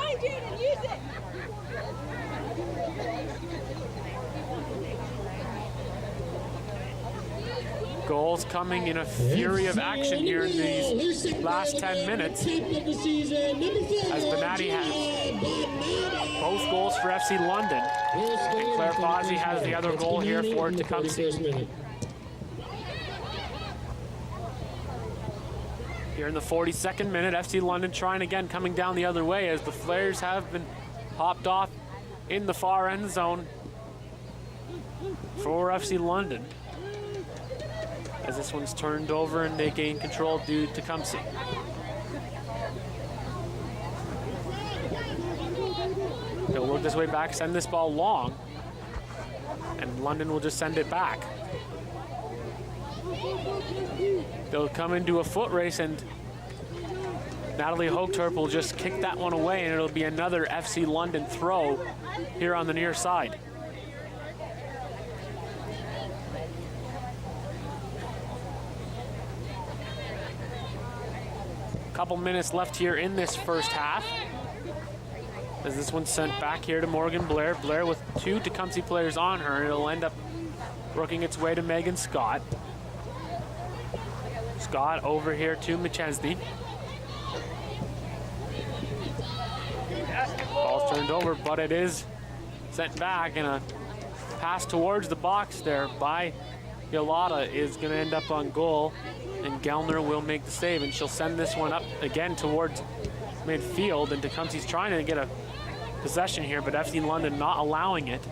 Goals coming in a fury of action here in these last 10 minutes. As Benatti has both goals for FC London. And Claire Pazzi has the other goal here for Tecumseh. Here in the 42nd minute, FC London trying again, coming down the other way as the Flares have been popped off in the far end zone for FC London. As this one's turned over and they gain control due to Tecumseh. They'll work this way back, send this ball long, and London will just send it back. They'll come into a foot race and Natalie Hochterp will just kick that one away, and it'll be another FC London throw here on the near side. Couple minutes left here in this first half. As this one's sent back here to Morgan Blair. Blair with two Tecumseh players on her. It'll end up working its way to Megan Scott. Scott over here to McChesney. Ball's turned over, but it is sent back, and a pass towards the box there by Yolata is going to end up on goal, and Gellner will make the save, and she'll send this one up again towards midfield, and Tecumseh's trying to get a possession here, but FC London not allowing it.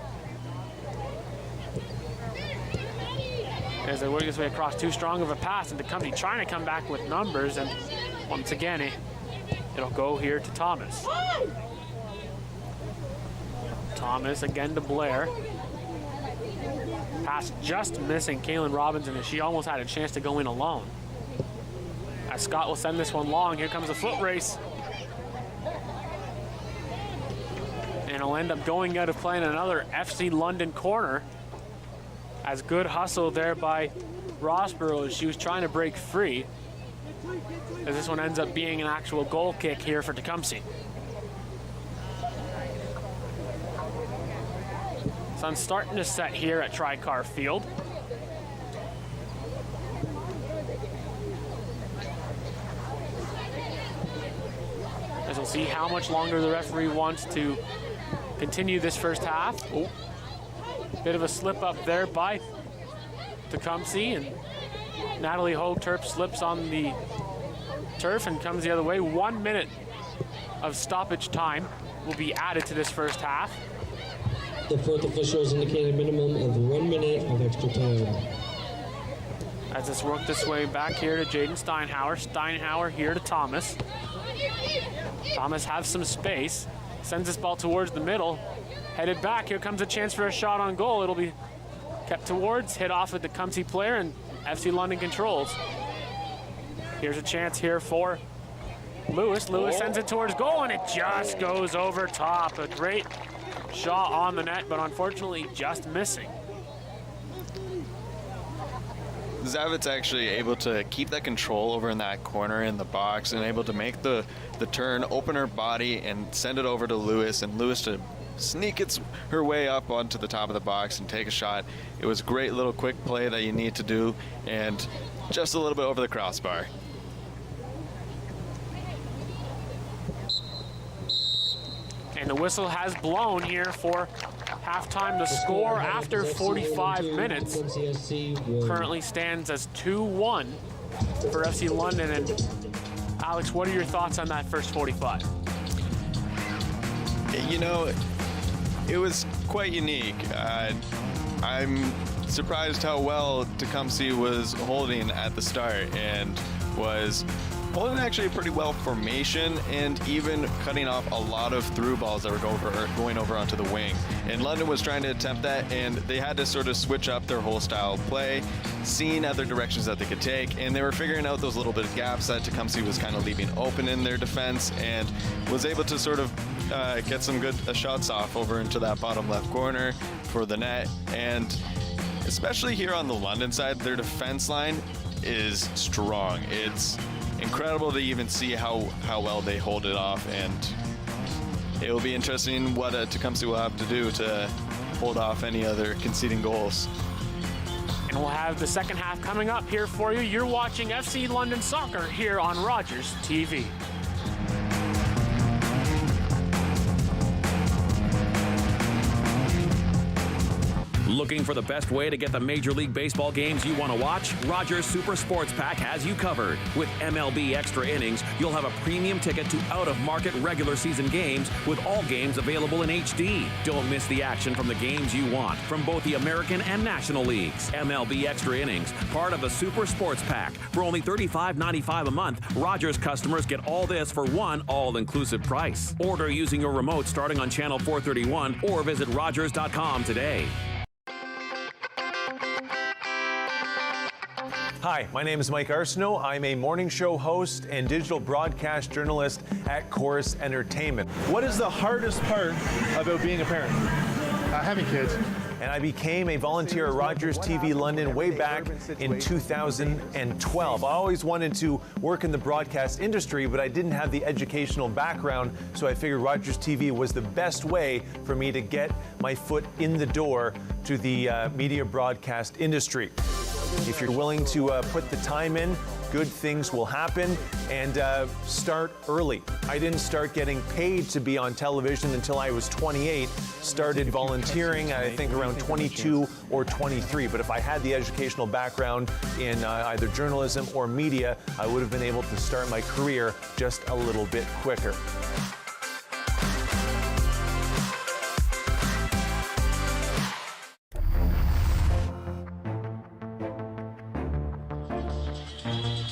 As they work this way across, too strong of a pass, and Tecumseh trying to come back with numbers, and once again, it'll go here to Thomas. Thomas again to Blair. Pass just missing Kaylin Robinson, and she almost had a chance to go in alone. As Scott will send this one long, here comes a foot race. And it'll end up going out of play in another FC London corner. As good hustle there by Rossborough as she was trying to break free. As this one ends up being an actual goal kick here for Tecumseh. Sun's starting to set here at Tricar Field. As we'll see how much longer the referee wants to continue this first half. Oh, bit of a slip up there by Tecumseh, and Natalie Hochterp slips on the turf and comes the other way. 1 minute of stoppage time will be added to this first half. The fourth official has indicated a minimum of 1 minute of extra time. As this worked this way back here to Jaden Steinhauer. Steinhauer here to Thomas. Thomas has some space. Sends this ball towards the middle. Headed back. Here comes a chance for a shot on goal. It'll be kept towards, hit off with the Tecumseh player, and FC London controls. Here's a chance here for Lewis. Lewis sends it towards goal, and it just goes over top. A great shot on the net, but unfortunately just missing. Zavit's actually able to keep that control over in that corner in the box and able to make the turn, open her body, and send it over to Lewis, and Lewis to sneak her way up onto the top of the box and take a shot. It was a great little quick play that you need to do, and just a little bit over the crossbar. the whistle has blown here for halftime. The score after 45 minutes currently stands as 2-1 for FC London. And Alex, what are your thoughts on that first 45? You know, it was quite unique. I'm surprised how well Tecumseh was holding at the start and was holding actually a pretty well formation and even cutting off a lot of through balls that were going over onto the wing. And London was trying to attempt that, and they had to sort of switch up their whole style of play, seeing other directions that they could take, and they were figuring out those little bit of gaps that Tecumseh was kind of leaving open in their defense, and was able to sort of get some good shots off over into that bottom left corner for the net. And especially here on the London side, their defense line is strong. It's incredible to even see how well they hold it off, and it will be interesting what Tecumseh will have to do to hold off any other conceding goals. And we'll have the second half coming up here for you. You're watching FC London Soccer here on Rogers TV. Looking for the best way to get the Major League Baseball games you want to watch? Rogers Super Sports Pack has you covered. With MLB Extra Innings, you'll have a premium ticket to out-of-market regular season games with all games available in HD. Don't miss the action from the games you want from both the American and National Leagues. MLB Extra Innings, part of the Super Sports Pack. For only $35.95 a month, Rogers customers get all this for one all-inclusive price. Order using your remote starting on channel 431 or visit Rogers.com today. Hi, my name is Mike Arsenault. I'm a morning show host and digital broadcast journalist at Chorus Entertainment. What is the hardest part about being a parent? Having kids. And I became a volunteer at Rogers TV London way back in 2012. I always wanted to work in the broadcast industry, but I didn't have the educational background, so I figured Rogers TV was the best way for me to get my foot in the door to the media broadcast industry. If you're willing to put the time in, good things will happen, and start early. I didn't start getting paid to be on television until I was 28. Started volunteering, I think, around 22 or 23. But if I had the educational background in either journalism or media, I would have been able to start my career just a little bit quicker.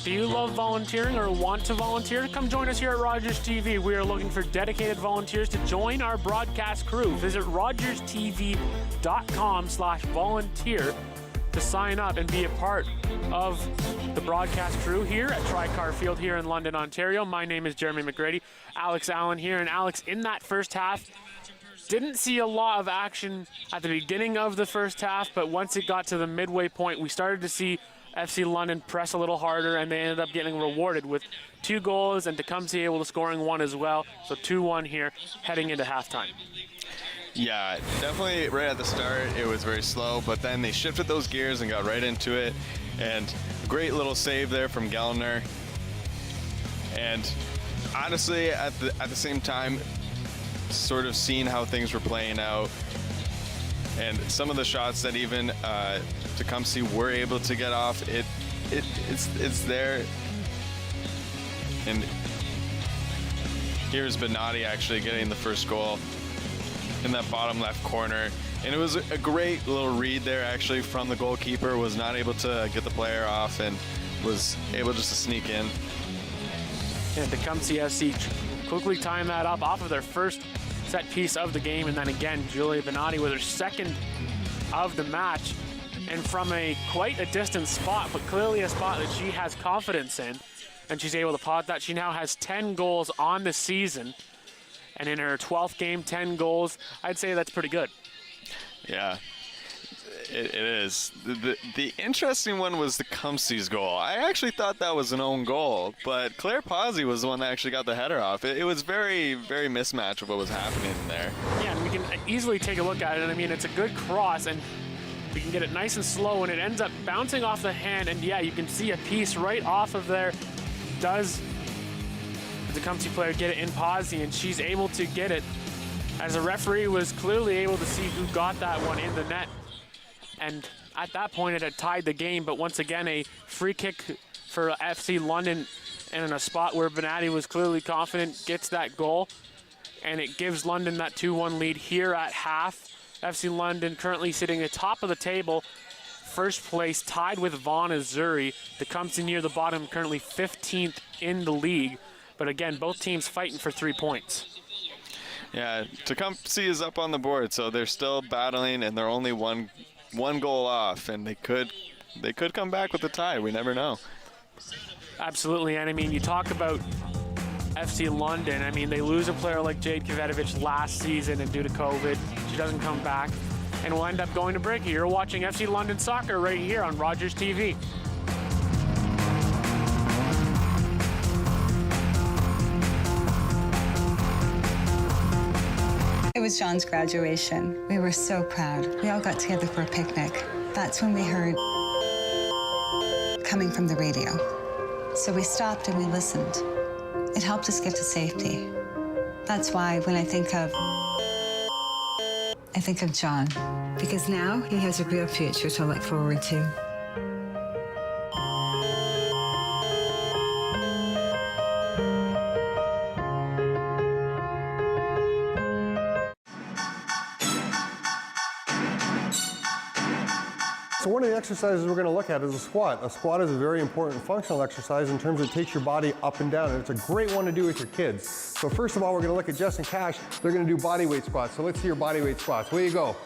Do you love volunteering or want to volunteer? Come join us here at Rogers TV. We are looking for dedicated volunteers to join our broadcast crew. Visit rogerstv.com/volunteer to sign up and be a part of the broadcast crew here at Tri-Car Field here in London, Ontario. My name is Jermey McGrady. Alex Allan here. And Alex, in that first half, didn't see a lot of action at the beginning of the first half, but once it got to the midway point, we started to see FC London press a little harder, and they ended up getting rewarded with 2 goals, and Tecumseh able to scoring 1 as well. So 2-1 here heading into halftime. Yeah, definitely right at the start it was very slow, but then they shifted those gears and got right into it, and great little save there from Gallner. And honestly, at the same time, sort of seeing how things were playing out, and some of the shots that even Tecumseh were able to get off, it's there. And here's Benatti actually getting the first goal in that bottom left corner. And it was a great little read there actually from the goalkeeper, was not able to get the player off and was able just to sneak in. And Tecumseh SC quickly tying that up off of their first set piece of the game, and then again Julia Benatti with her second of the match, and from quite a distant spot, but clearly a spot that she has confidence in, and she's able to pot that. She now has 10 goals on the season, and in her 12th game, 10 goals. I'd say that's pretty good. Yeah, it is. The interesting one was Tecumseh's goal. I actually thought that was an own goal, but Claire Pazzi was the one that actually got the header off. It was very, very mismatch of what was happening there. Yeah, and we can easily take a look at it. I mean, it's a good cross, and we can get it nice and slow, and it ends up bouncing off the hand, and yeah, you can see a piece right off of there. Does the Tecumseh player get it in Pazzi, and she's able to get it as the referee was clearly able to see who got that one in the net. And at that point, it had tied the game, but once again, a free kick for FC London, and in a spot where Benatti was clearly confident, gets that goal, and it gives London that 2-1 lead here at half. FC London currently sitting at the top of the table, first place, tied with Vaughan Azzurri. Tecumseh near the bottom, currently 15th in the league, but again, both teams fighting for 3 points. Yeah, Tecumseh is up on the board, so they're still battling, and they're only one goal off, and they could come back with a tie. We never know. Absolutely, and I mean, you talk about FC London. I mean, they lose a player like Jade Kvetovich last season, and due to COVID, she doesn't come back, and we'll end up going to break. You're watching FC London Soccer right here on Rogers TV. It was John's graduation. We were so proud. We all got together for a picnic. That's when we heard coming from the radio. So we stopped and we listened. It helped us get to safety. That's why when I think of John, because now he has a real future to look forward to. So one of the exercises we're going to look at is a squat. A squat is a very important functional exercise in terms of it takes your body up and down, and it's a great one to do with your kids. So first of all, we're going to look at Jess and Cash. They're going to do body weight squats. So let's see your body weight squats. Away you go.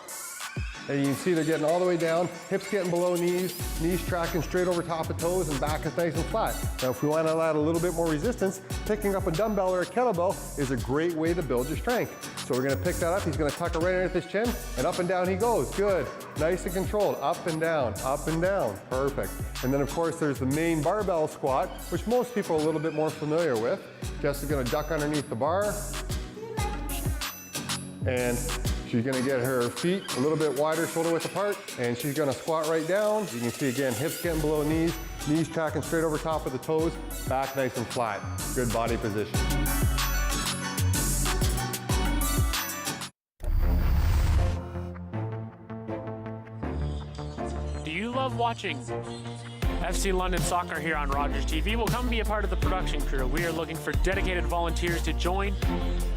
And you can see they're getting all the way down, hips getting below knees, knees tracking straight over top of toes, and back is nice and flat. Now if we want to add a little bit more resistance, picking up a dumbbell or a kettlebell is a great way to build your strength. So we're going to pick that up. He's going to tuck it right underneath his chin, and up and down he goes. Good. Nice and controlled. Up and down, up and down. Perfect. And then of course there's the main barbell squat, which most people are a little bit more familiar with. Jess is going to duck underneath the bar. And she's going to get her feet a little bit wider, shoulder width apart, and she's going to squat right down. You can see again, hips getting below knees, knees tracking straight over top of the toes, back nice and flat. Good body position. Do you love watching FC London Soccer here on Rogers TV? Well, come be a part of the production crew. We are looking for dedicated volunteers to join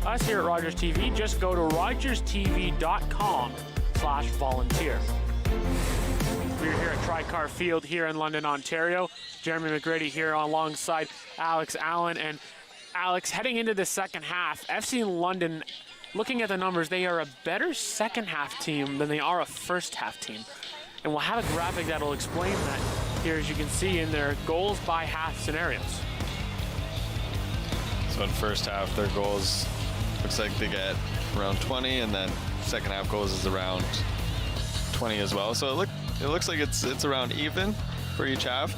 us here at Rogers TV. Just go to rogerstv.com/volunteer. We're here at Tricar Field here in London, Ontario. Jermey McGrady here alongside Allan. And Alex, heading into the second half, FC London, looking at the numbers, they are a better second half team than they are a first half team. And we'll have a graphic that'll explain that here, as you can see in their goals by half scenarios. So in first half, their goals looks like they get around 20, and then second half goals is around 20 as well. So it looks like it's around even for each half.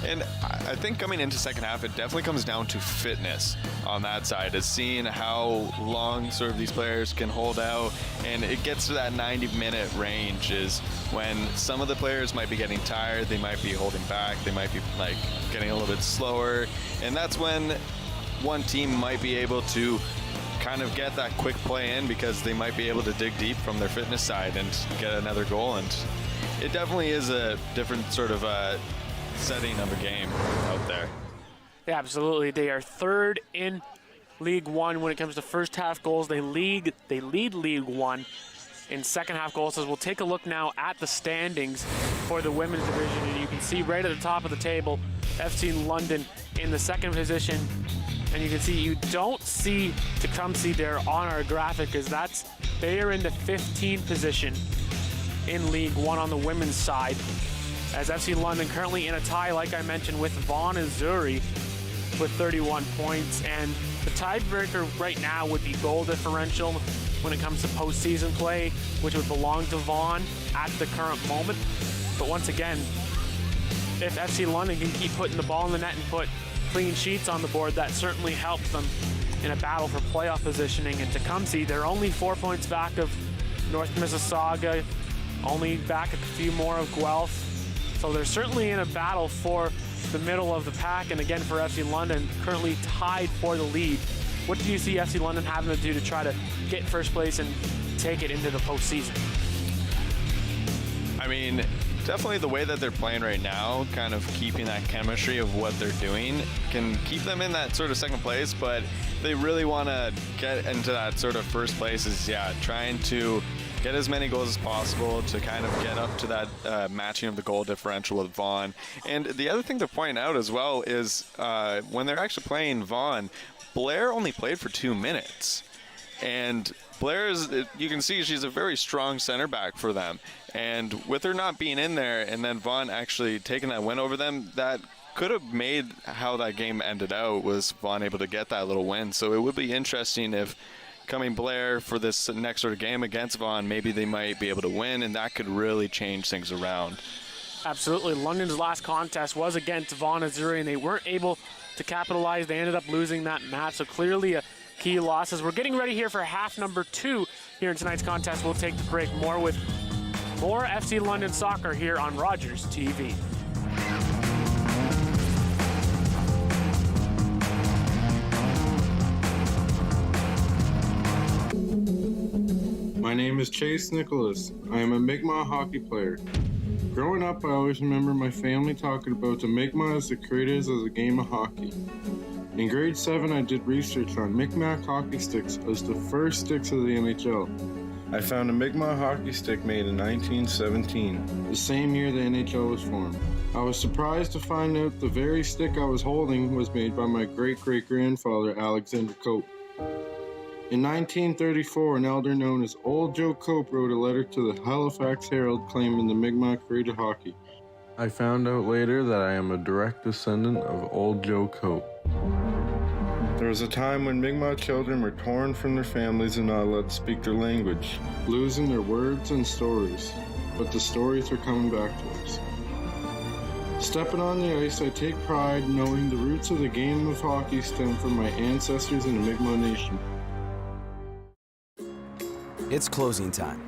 And I think coming into second half, it definitely comes down to fitness on that side, is seeing how long sort of these players can hold out. And it gets to that 90-minute range is when some of the players might be getting tired, they might be holding back, they might be like getting a little bit slower. And that's when one team might be able to kind of get that quick play in, because they might be able to dig deep from their fitness side and get another goal. And it definitely is a different sort of setting of a game out there. Yeah, absolutely. They are third in League One when it comes to first half goals. They lead League One in second half goals. So we'll take a look now at the standings for the women's division, and you can see right at the top of the table, FC London in the second position. And you can see you don't see Tecumseh there on our graphic, because they are in the 15th position in League One on the women's side, as FC London currently in a tie, like I mentioned, with Vaughan Azzurri with 31 points. And the tiebreaker right now would be goal differential when it comes to postseason play, which would belong to Vaughan at the current moment. But once again, if FC London can keep putting the ball in the net and put clean sheets on the board, that certainly helps them in a battle for playoff positioning. And Tecumseh, they're only 4 points back of North Mississauga, only back a few more of Guelph. So they're certainly in a battle for the middle of the pack. And again, for FC London, currently tied for the lead What do you see FC London having to do to try to get first place and take it into the postseason? I mean, definitely the way that they're playing right now, kind of keeping that chemistry of what they're doing, can keep them in that sort of second place, but they really want to get into that sort of first place is, trying to get as many goals as possible to kind of get up to that matching of the goal differential with Vaughan. And the other thing to point out as well is when they're actually playing Vaughan, Blair only played for 2 minutes. And Blair is, you can see she's a very strong center back for them. And with her not being in there and then Vaughan actually taking that win over them, that could have made how that game ended out, was Vaughan able to get that little win. So it would be interesting if coming Blair for this next sort of game against Vaughan, maybe they might be able to win, and that could really change things around. Absolutely. London's last contest was against Vaughan Azzurri, and they weren't able to capitalize. They ended up losing that match, so clearly a key loss. As we're getting ready here for half number 2 here in tonight's contest, we'll take the break. More FC London soccer here on Rogers TV. My name is Chase Nicholas. I am a Mi'kmaq hockey player. Growing up, I always remember my family talking about the Mi'kmaq as the creators of the game of hockey. In grade 7, I did research on Mi'kmaq hockey sticks as the first sticks of the NHL. I found a Mi'kmaq hockey stick made in 1917, the same year the NHL was formed. I was surprised to find out the very stick I was holding was made by my great-great-grandfather, Alexander Cope. In 1934, an elder known as Old Joe Cope wrote a letter to the Halifax Herald claiming the Mi'kmaq created hockey. I found out later that I am a direct descendant of Old Joe Cope. There was a time when Mi'kmaq children were torn from their families and not allowed to speak their language, losing their words and stories. But the stories are coming back to us. Stepping on the ice, I take pride knowing the roots of the game of hockey stem from my ancestors in the Mi'kmaq Nation. It's closing time,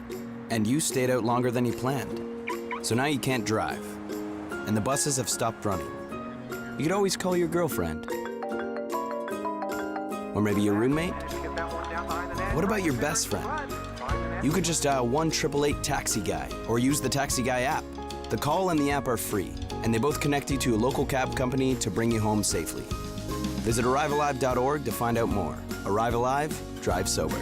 and you stayed out longer than you planned. So now you can't drive, and the buses have stopped running. You could always call your girlfriend. Or maybe your roommate? What about your best friend? You could just dial 1-888-TAXI-GUY or use the Taxi Guy app. The call and the app are free, and they both connect you to a local cab company to bring you home safely. Visit arrivealive.org to find out more. Arrive Alive, drive sober.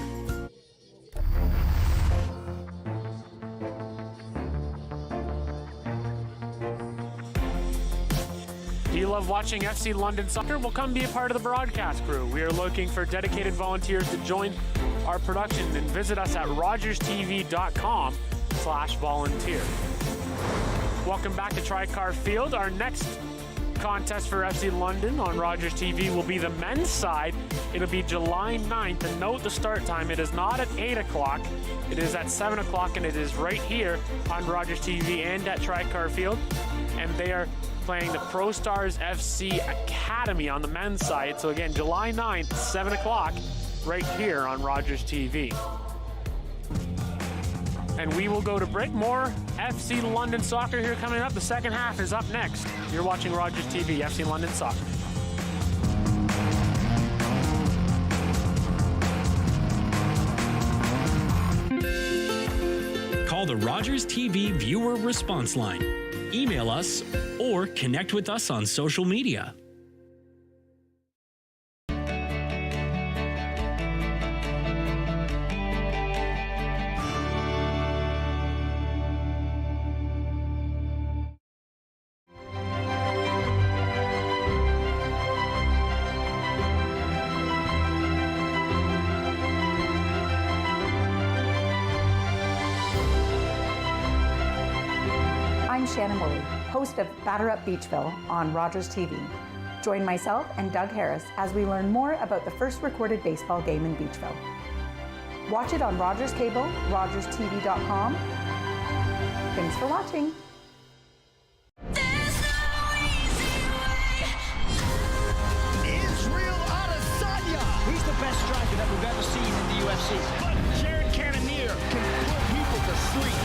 Do you love watching FC London soccer? Well, come be a part of the broadcast crew. We are looking for dedicated volunteers to join our production, and visit us at rogerstv.com/volunteer. Welcome back to Tri-Car Field. Our next contest for FC London on Rogers TV will be the men's side. It'll be July 9th, and note the start time. It is not at 8 o'clock. It is at 7 o'clock, and it is right here on Rogers TV and at Tri-Car Field. And they are playing the Pro Stars FC Academy on the men's side. So again, July 9th, 7 o'clock, right here on Rogers TV. And we will go to break. More FC London soccer here coming up. The second half is up next. You're watching Rogers TV, FC London soccer. Call the Rogers TV viewer response line. Email us or connect with us on social media. I'm Shannon Woolley, host of Batter Up Beachville on Rogers TV. Join myself and Doug Harris as we learn more about the first recorded baseball game in Beachville. Watch it on Rogers Cable, rogerstv.com. Thanks for watching. Israel Adesanya! He's the best striker that we've ever seen in the UFC. But Jared Cannonier can put people to sleep.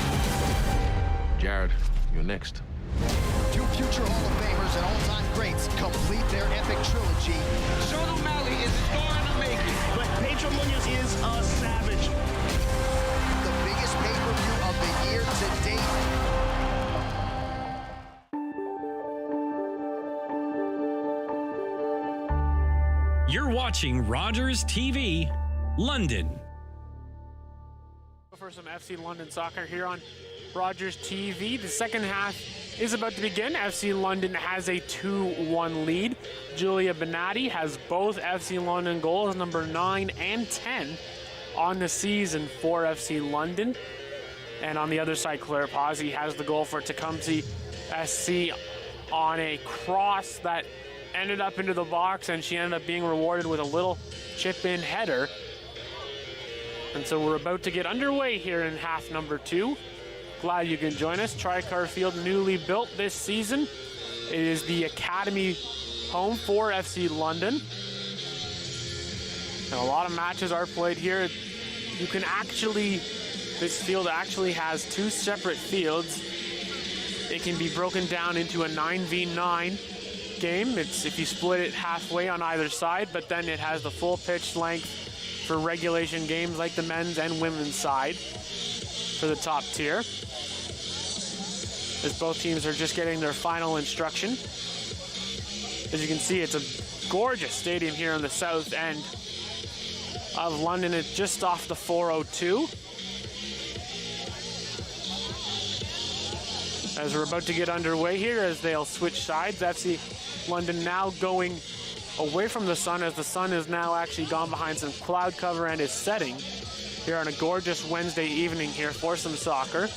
Jared, you're next. To future Hall of Famers and all-time greats complete their epic trilogy. Sean O'Malley is a star in the making, but Pedro Munoz is a savage. The biggest pay-per-view of the year to date. You're watching Rogers TV, London. For some FC London soccer here on Rogers TV. The second half is about to begin. FC London has a 2-1 lead. Julia Benatti has both FC London goals, number 9 and 10 on the season for FC London. And on the other side, Claire Pazzi has the goal for Tecumseh SC on a cross that ended up into the box, and she ended up being rewarded with a little chip-in header. And so we're about to get underway here in half number 2. Glad you can join us. Tricar Field, newly built this season. It is the academy home for FC London. And a lot of matches are played here. You can actually, this field actually has 2 separate fields. It can be broken down into a 9v9 game. It's if you split it halfway on either side, but then it has the full pitch length for regulation games like the men's and women's side for the top tier. As both teams are just getting their final instruction. As you can see, it's a gorgeous stadium here on the south end of London. It's just off the 402. As we're about to get underway here, as they'll switch sides, FC London now going away from the sun, as the sun has now actually gone behind some cloud cover and is setting here on a gorgeous Wednesday evening here for some soccer.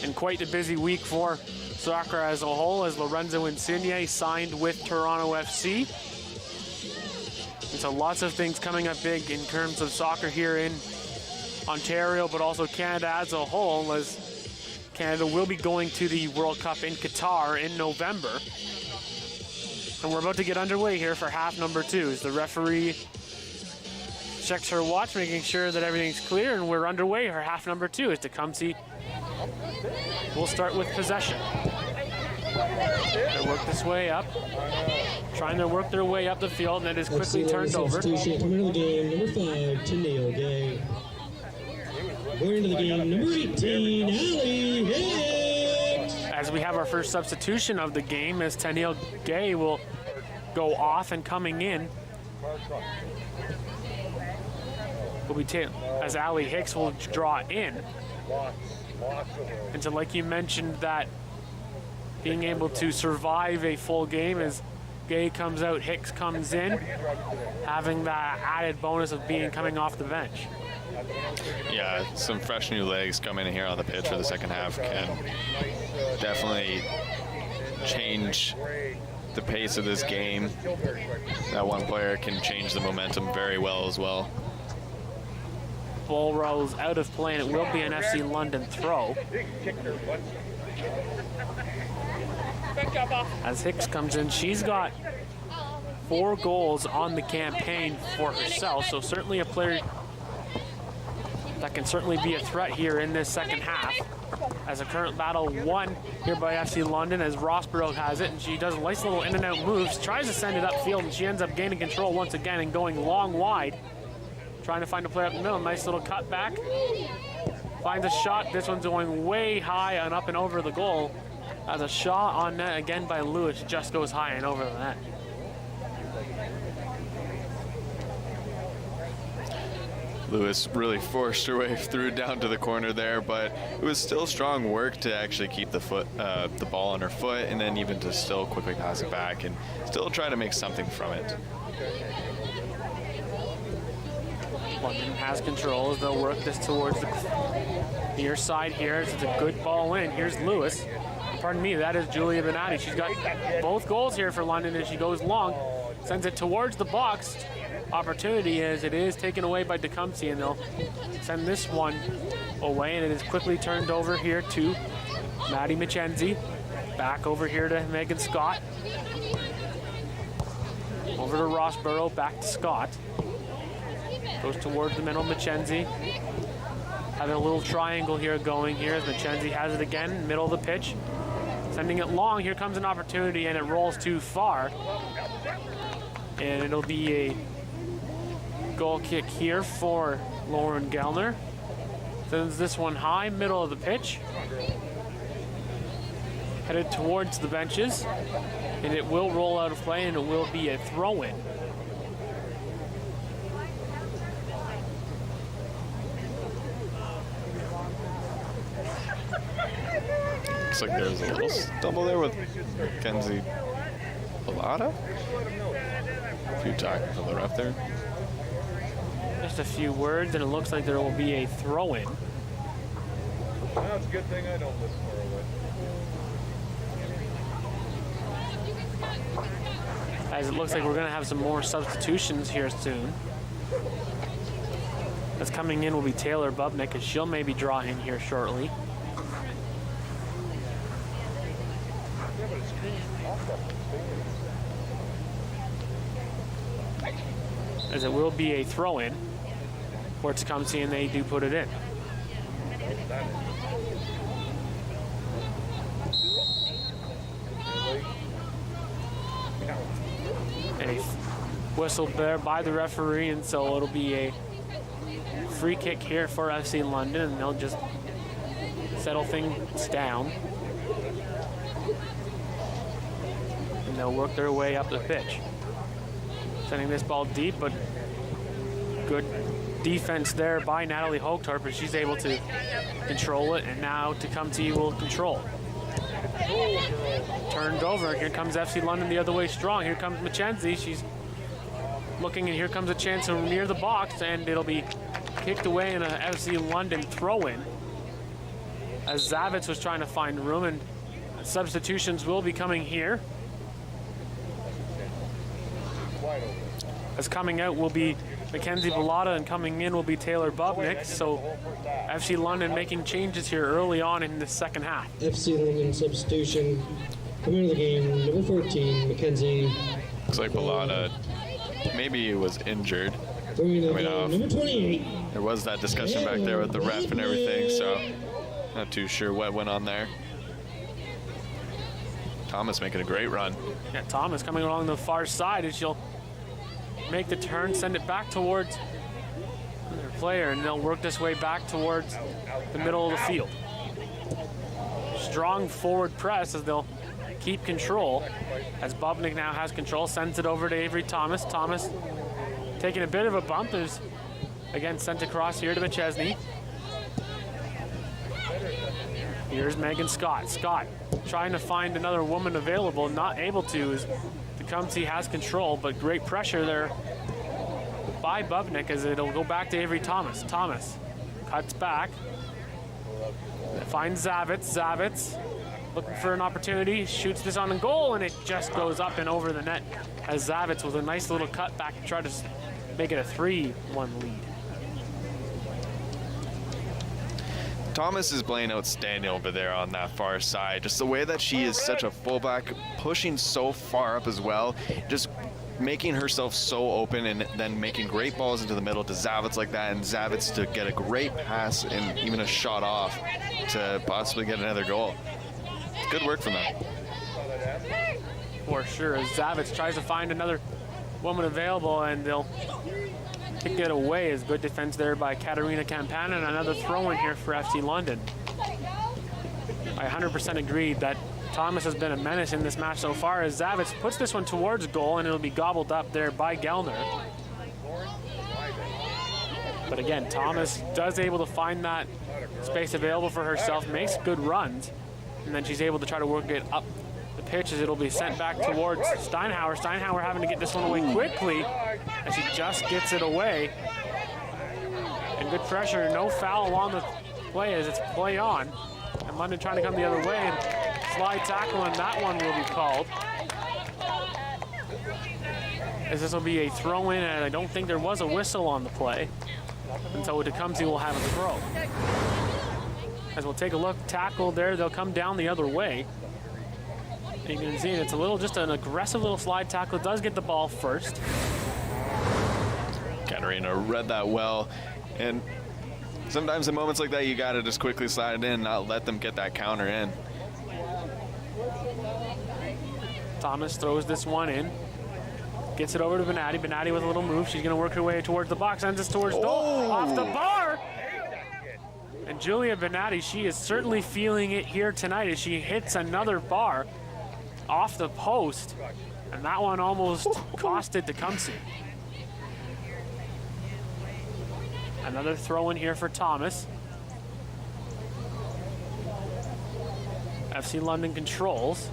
And quite a busy week for soccer as a whole, as Lorenzo Insigne signed with Toronto FC. And so lots of things coming up big in terms of soccer here in Ontario, but also Canada as a whole, as Canada will be going to the World Cup in Qatar in November. And we're about to get underway here for half number 2 as the referee checks her watch, making sure that everything's clear, and we're underway for half number 2 as Tecumseh will start with possession. They work this way up, trying to work their way up the field, and it is quickly turned over. Substitution coming into the game, number 5, Tenille Gay. Going into the game, number 18, Allie Hicks. As we have our first substitution of the game, as Tenille Gay will go off, and coming in will be as Allie Hicks will draw in. And so, like you mentioned, that being able to survive a full game as Gay comes out, Hicks comes in, having that added bonus of coming off the bench. Yeah, some fresh new legs coming in here on the pitch for the second half can definitely change the pace of this game. That one player can change the momentum very well as well. Ball rolls out of play, and it will be an FC London throw. As Hicks comes in, she's got 4 goals on the campaign for herself, so certainly a player that can certainly be a threat here in this second half. As a current battle won here by FC London, as Rossborough has it, and she does nice little in and out moves, tries to send it upfield, and she ends up gaining control once again and going long wide, trying to find a player up the middle. Nice little cut back, finds a shot. This one's going way high and up and over the goal, as a shot on net again by Lewis just goes high and over the net. Lewis really forced her way through down to the corner there, but it was still strong work to actually keep the ball on her foot, and then even to still quickly pass it back and still try to make something from it. London has control as they'll work this towards the near side here. It's a good ball in. Here's Lewis. Pardon me, that is Julia Benatti. She's got both goals here for London, and she goes long, sends it towards the box. Opportunity as it is taken away by Tecumseh, and they'll send this one away, and it is quickly turned over here to Maddie McKenzie. Back over here to Megan Scott. Over to Rossborough, back to Scott. Goes towards the middle, McKenzie. Having a little triangle here going here as McKenzie has it again, middle of the pitch. Sending it long. Here comes an opportunity, and it rolls too far. And it'll be a goal kick here for Lauren Gellner. Sends this one high, middle of the pitch. Headed towards the benches. And it will roll out of play, and it will be a throw-in. Looks like there's a little stumble there with Mackenzie Bellata. A few talking from the ref there. Just a few words, and it looks like there will be a throw-in. That's a good thing I don't live far away. As it looks like we're going to have some more substitutions here soon. That's coming in will be Taylor Bubnick, as she'll maybe draw in here shortly. As it will be a throw-in for Tecumseh, and they do put it in. And a whistle there by the referee, and so it'll be a free kick here for FC London, and they'll just settle things down. And they'll work their way up the pitch. Sending this ball deep, but good defense there by Natalie Hochtorp, and she's able to control it, and now Tecumseh will control. Turned over, here comes FC London the other way strong. Here comes Mackenzie, she's looking, and here comes a chance near the box, and it'll be kicked away in a FC London throw-in. As Zavitz was trying to find room, and substitutions will be coming here. As coming out will be Mackenzie Bellata, and coming in will be Taylor Bubnick. So FC London making changes here early on in the second half. FC London substitution. Coming into the game, number 14, Mackenzie. Looks like Bellata maybe was injured. Coming off. Number 28. There was that discussion back there with the ref and everything, so not too sure what went on there. Thomas making a great run. Yeah, Thomas coming along the far side, and she'll make the turn, send it back towards their player, and they'll work this way back towards the middle of the field. Strong forward press as they'll keep control. As Bubnick now has control, sends it over to Avery Thomas. Thomas taking a bit of a bump, is again sent across here to McChesney. Here's Megan Scott. Scott trying to find another woman available, not able to, as Tecumseh has control, but great pressure there by Bubnick as it'll go back to Avery Thomas. Thomas cuts back, finds Zavitz. Zavitz looking for an opportunity, shoots this on the goal, and it just goes up and over the net as Zavitz with a nice little cut back to try to make it a 3-1 lead. Thomas is playing outstanding over there on that far side. Just the way that she is such a fullback, pushing so far up as well, just making herself so open, and then making great balls into the middle to Zavitz like that, and Zavitz to get a great pass and even a shot off to possibly get another goal. Good work from them. For sure, as Zavitz tries to find another woman available, and they'll kick it away. As good defense there by Katarina Campana, and another throw in here for FC London. I 100% agree that Thomas has been a menace in this match so far, as Zavitz puts this one towards goal, and it'll be gobbled up there by Gellner. But again, Thomas does able to find that space available for herself, makes good runs, and then she's able to try to work it up the pitch as it'll be sent back towards Steinhauer. Steinhauer having to get this one away quickly, as she just gets it away. And good pressure, no foul along the play as it's play on. And London trying to come the other way, and slide tackle, and that one will be called. As this will be a throw in, and I don't think there was a whistle on the play. And so Tecumseh will have a throw. As we'll take a look, tackle there, they'll come down the other way. You can see it's a little, just an aggressive little slide tackle. It does get the ball first. Katarina read that well, and sometimes in moments like that, you gotta just quickly slide it in, not let them get that counter in. Thomas throws this one in. Gets it over to Benatti. Benatti with a little move. She's going to work her way towards the box. Sends this towards goal. Off the bar. And Julia Benatti, she is certainly feeling it here tonight as she hits another bar off the post. And that one almost costed Tecumseh. Another throw in here for Thomas. FC London controls.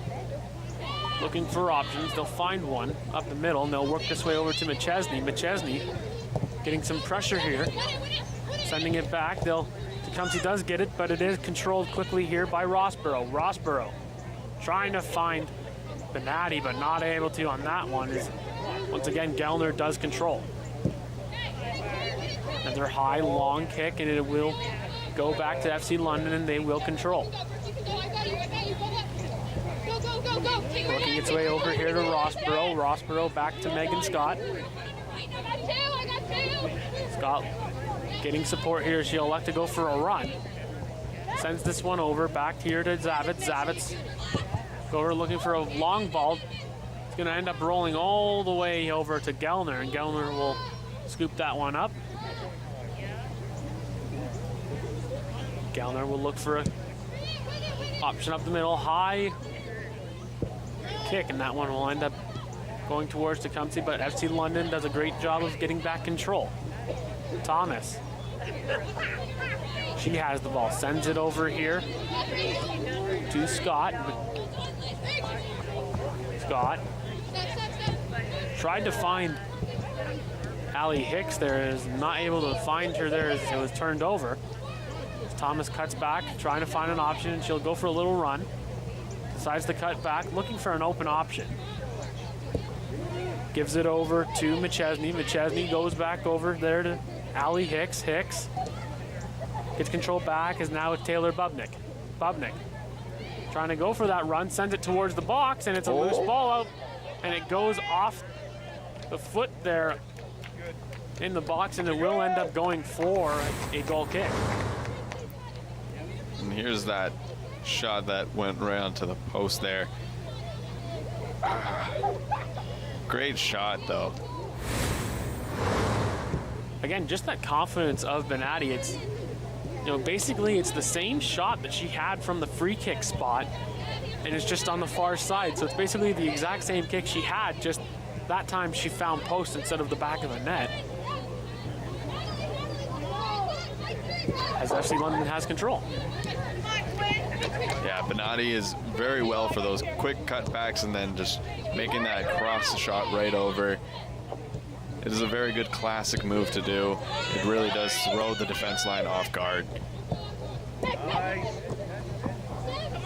Looking for options. They'll find one up the middle, and they'll work this way over to McChesney. McChesney getting some pressure here. Sending it back. Tecumseh does get it, but it is controlled quickly here by Rossborough. Rossborough trying to find Benatti, but not able to on that one. Once again, Gellner does control. Another high, long kick, and it will go back to FC London, and they will control. Working its way over here to Rossborough. Rossborough back to Megan Scott. Scott getting support here. She'll elect to go for a run. Sends this one over back here to Zavitz. Zavitz over looking for a long ball. It's going to end up rolling all the way over to Gellner, and Gellner will scoop that one up. Gellner will look for a option up the middle, high kick, and that one will end up going towards Tecumseh, but FC London does a great job of getting back control. Thomas. She has the ball, sends it over here to Scott. Scott tried to find Allie Hicks there, is not able to find her there as it was turned over. Thomas cuts back, trying to find an option, and she'll go for a little run. Decides to cut back, looking for an open option. Gives it over to McChesney. McChesney goes back over there to Allie Hicks. Hicks gets control back, is now with Taylor Bubnick. Bubnick trying to go for that run, sends it towards the box, and it's a loose ball out, and it goes off the foot there in the box, and it will end up going for a goal kick. And here's that shot that went right onto the post there. Great shot, though. Again, just that confidence of Benatti. It's, basically it's the same shot that she had from the free kick spot, and it's just on the far side. So it's basically the exact same kick she had, just that time she found post instead of the back of the net. As FC London has control. Yeah, Benatti is very well for those quick cutbacks and then just making that cross shot right over. It is a very good classic move to do. It really does throw the defense line off guard.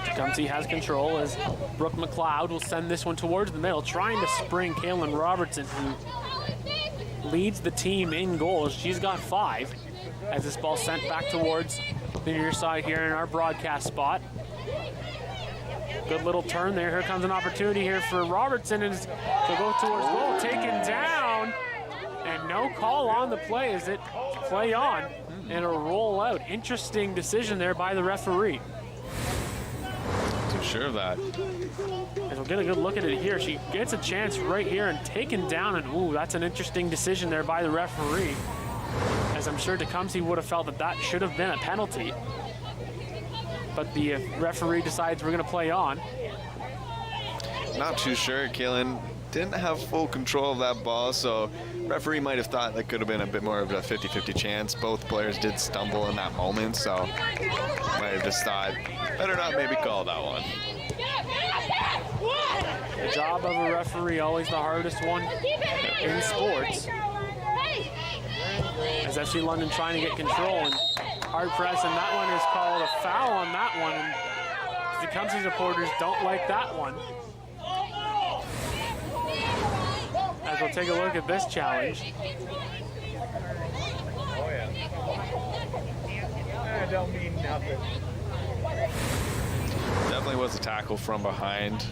Tecumseh has control as Brooke McLeod will send this one towards the middle, trying to spring Kaylin Robertson, who leads the team in goals. She's got 5 as this ball sent back towards the near side here in our broadcast spot. Good little turn there. Here comes an opportunity here for Robertson, and to go towards goal, taken down, and no call on the play as it play on and a roll out. Interesting decision there by the referee. Too sure of that. And we'll get a good look at it here. She gets a chance right here and taken down, and ooh, that's an interesting decision there by the referee, as I'm sure Tecumseh would have felt that that should have been a penalty. But the referee decides we're going to play on. Not too sure. Kaylin didn't have full control of that ball, so referee might have thought that could have been a bit more of a 50-50 chance. Both players did stumble in that moment, so might have just thought, better not maybe call that one. The job of a referee, always the hardest one in sports. As FC London trying to get control, and hard press, and that one is called a foul on that one. And the Tecumseh supporters don't like that one. As we'll take a look at this challenge. Oh, yeah. That don't mean nothing. Definitely was a tackle from behind.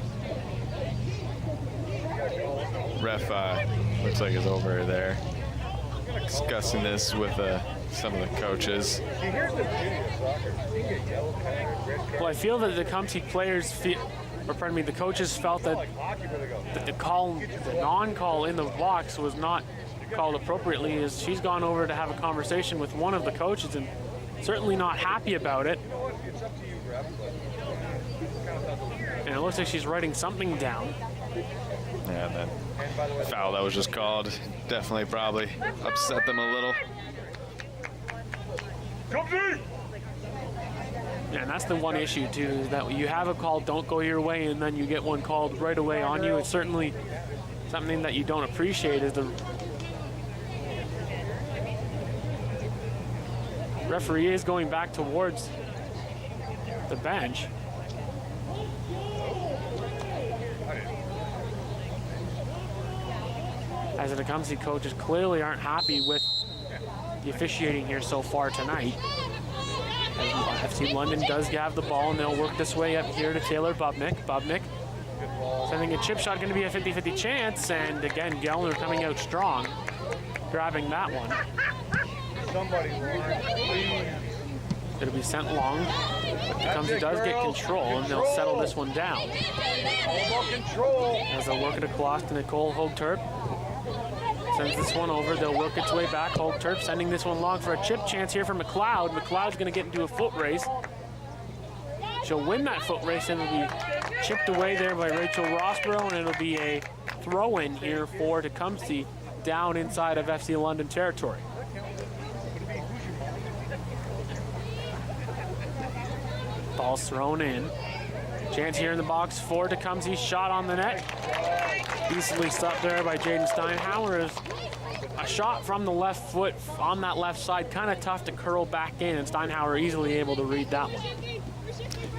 Ref looks like is over there discussing this with some of the coaches. Well, I feel that the Tecumseh players the coaches felt that the non-call in the box was not called appropriately, as she's gone over to have a conversation with one of the coaches and certainly not happy about it. And it looks like she's writing something down. Yeah, that foul that was just called definitely probably upset them a little. And that's the one issue too, is that you have a call, don't go your way, and then you get one called right away on you. It's certainly something that you don't appreciate, is the referee is going back towards the bench. As the Tecumseh coaches clearly aren't happy with the officiating here so far tonight. FC London does have the ball, and they'll work this way up here to Taylor Bubnick. Bubnick sending a chip shot, going to be a 50-50 chance, and again, Gellner coming out strong, grabbing that one. It'll be sent long, but Tecumseh does get control, and they'll settle this one down. As they'll work it across to Nicole Hoagturp. Sends this one over, they'll work its way back. Hoagturp sending this one long for a chip chance here for McLeod. McLeod's gonna get into a foot race. She'll win that foot race, and it'll be chipped away there by Rachel Rossborough, and it'll be a throw-in here for Tecumseh down inside of FC London territory. Ball's thrown in. Chance here in the box for Tecumseh, shot on the net. Easily stopped there by Jaden Steinhauer. A shot from the left foot on that left side, kind of tough to curl back in, and Steinhauer easily able to read that one.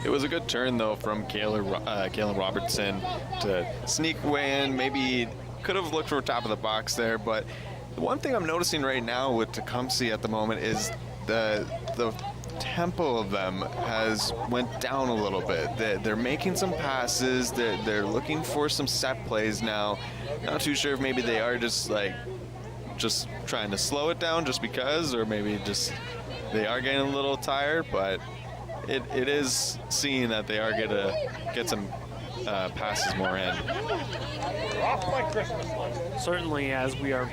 It was a good turn though from Kaylin Robertson to sneak way in. Maybe could have looked for top of the box there, but the one thing I'm noticing right now with Tecumseh at the moment is the tempo of them has went down a little bit. They're making some passes. They're looking for some set plays now. Not too sure if maybe they are just trying to slow it down just because, or maybe just they are getting a little tired. But it is seen that they are gonna get some passes more in. Certainly, as we are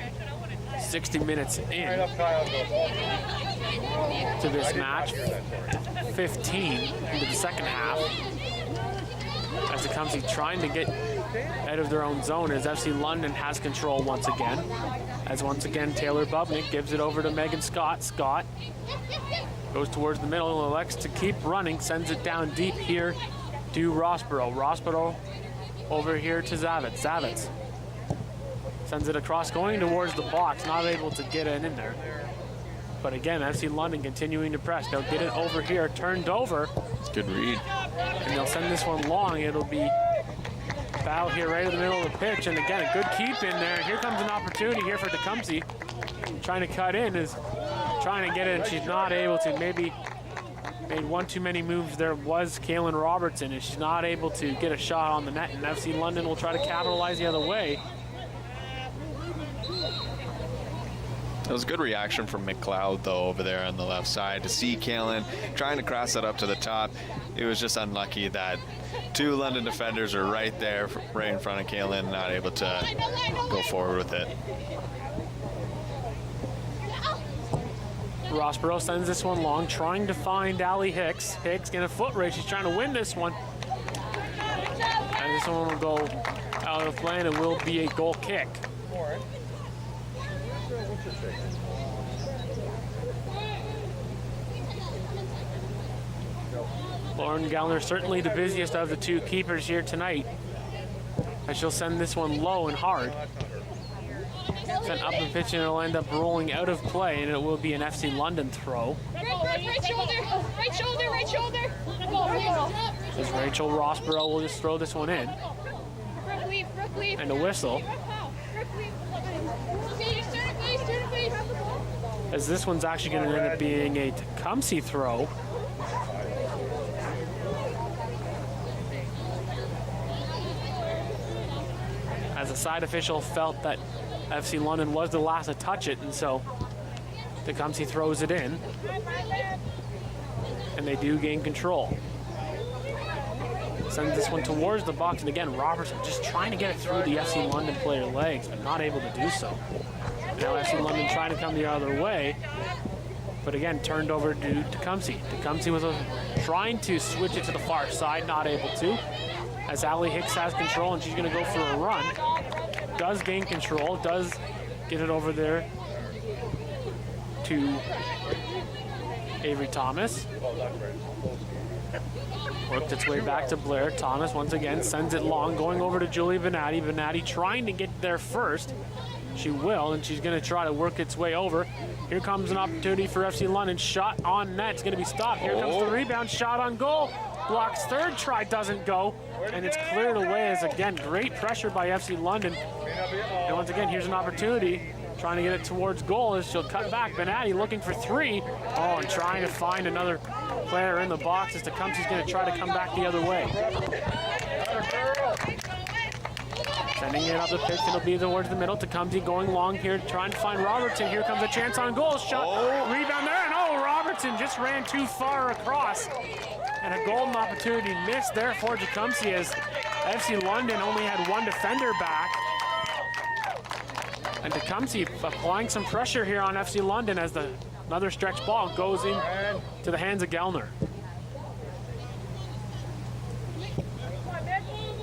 60 minutes in to this match, 15 into the second half, as Tecumseh trying to get out of their own zone, as FC London has control once again. As once again Taylor Bubnick gives it over to Megan Scott. Scott goes towards the middle, elects to keep running, sends it down deep here to Rossborough. Rossborough over here to Zavitz. Zavitz sends it across, going towards the box, not able to get it in there. But again, FC London continuing to press. They'll get it over here, turned over. It's a good read. And they'll send this one long. It'll be foul here right in the middle of the pitch. And again, a good keep in there. Here comes an opportunity here for Tecumseh. Trying to cut in, is trying to get it, and she's not able to. Maybe made one too many moves. There was Kaylin Robertson, and she's not able to get a shot on the net. And FC London will try to capitalize the other way. It was a good reaction from McLeod, though, over there on the left side to see Kaylin trying to cross that up to the top. It was just unlucky that two London defenders are right there, right in front of Kaylin, not able to go forward with it. Rossborough sends this one long, trying to find Allie Hicks. Hicks getting a foot race. She's trying to win this one. And this one will go out of play, and it will be a goal kick. Lauren Gellner certainly the busiest of the two keepers here tonight, and she'll send this one low and hard. Sent up the pitch, and it'll end up rolling out of play, and it will be an FC London throw. Right shoulder, right shoulder, right shoulder. As Rachel Rossborough will just throw this one in. And a whistle. As this one's actually going to end up being a Tecumseh throw. As the side official felt that FC London was the last to touch it, and so Tecumseh throws it in. And they do gain control. Sends this one towards the box, and again, Robertson just trying to get it through the FC London player legs, but not able to do so. Now FC London trying to come the other way, but again, turned over to Tecumseh. Tecumseh was trying to switch it to the far side, not able to, as Allie Hicks has control, and she's gonna go for a run. Does gain control, does get it over there to Avery Thomas. Worked its way back to Blair. Thomas once again sends it long, going over to Julie Venatti. Venatti trying to get there first. She will, and she's going to try to work its way over. Here comes an opportunity for FC London. Shot on net. It's going to be stopped. Here comes the rebound. Shot on goal. Blocks third try, doesn't go. And it's cleared away as, again, great pressure by FC London. And once again, here's an opportunity. Trying to get it towards goal as she'll cut back. Venatti looking for three. Oh, and trying to find another player in the box as Tecumseh's going to try to come back the other way. Sending it up the pitch, it'll be towards the middle. Tecumseh going long here, trying to find Robertson. Here comes a chance on goal. Shot, rebound there, and oh, Robertson just ran too far across. And a golden opportunity missed there for Tecumseh as FC London only had one defender back. And Tecumseh applying some pressure here on FC London as another stretch ball goes in to the hands of Gellner.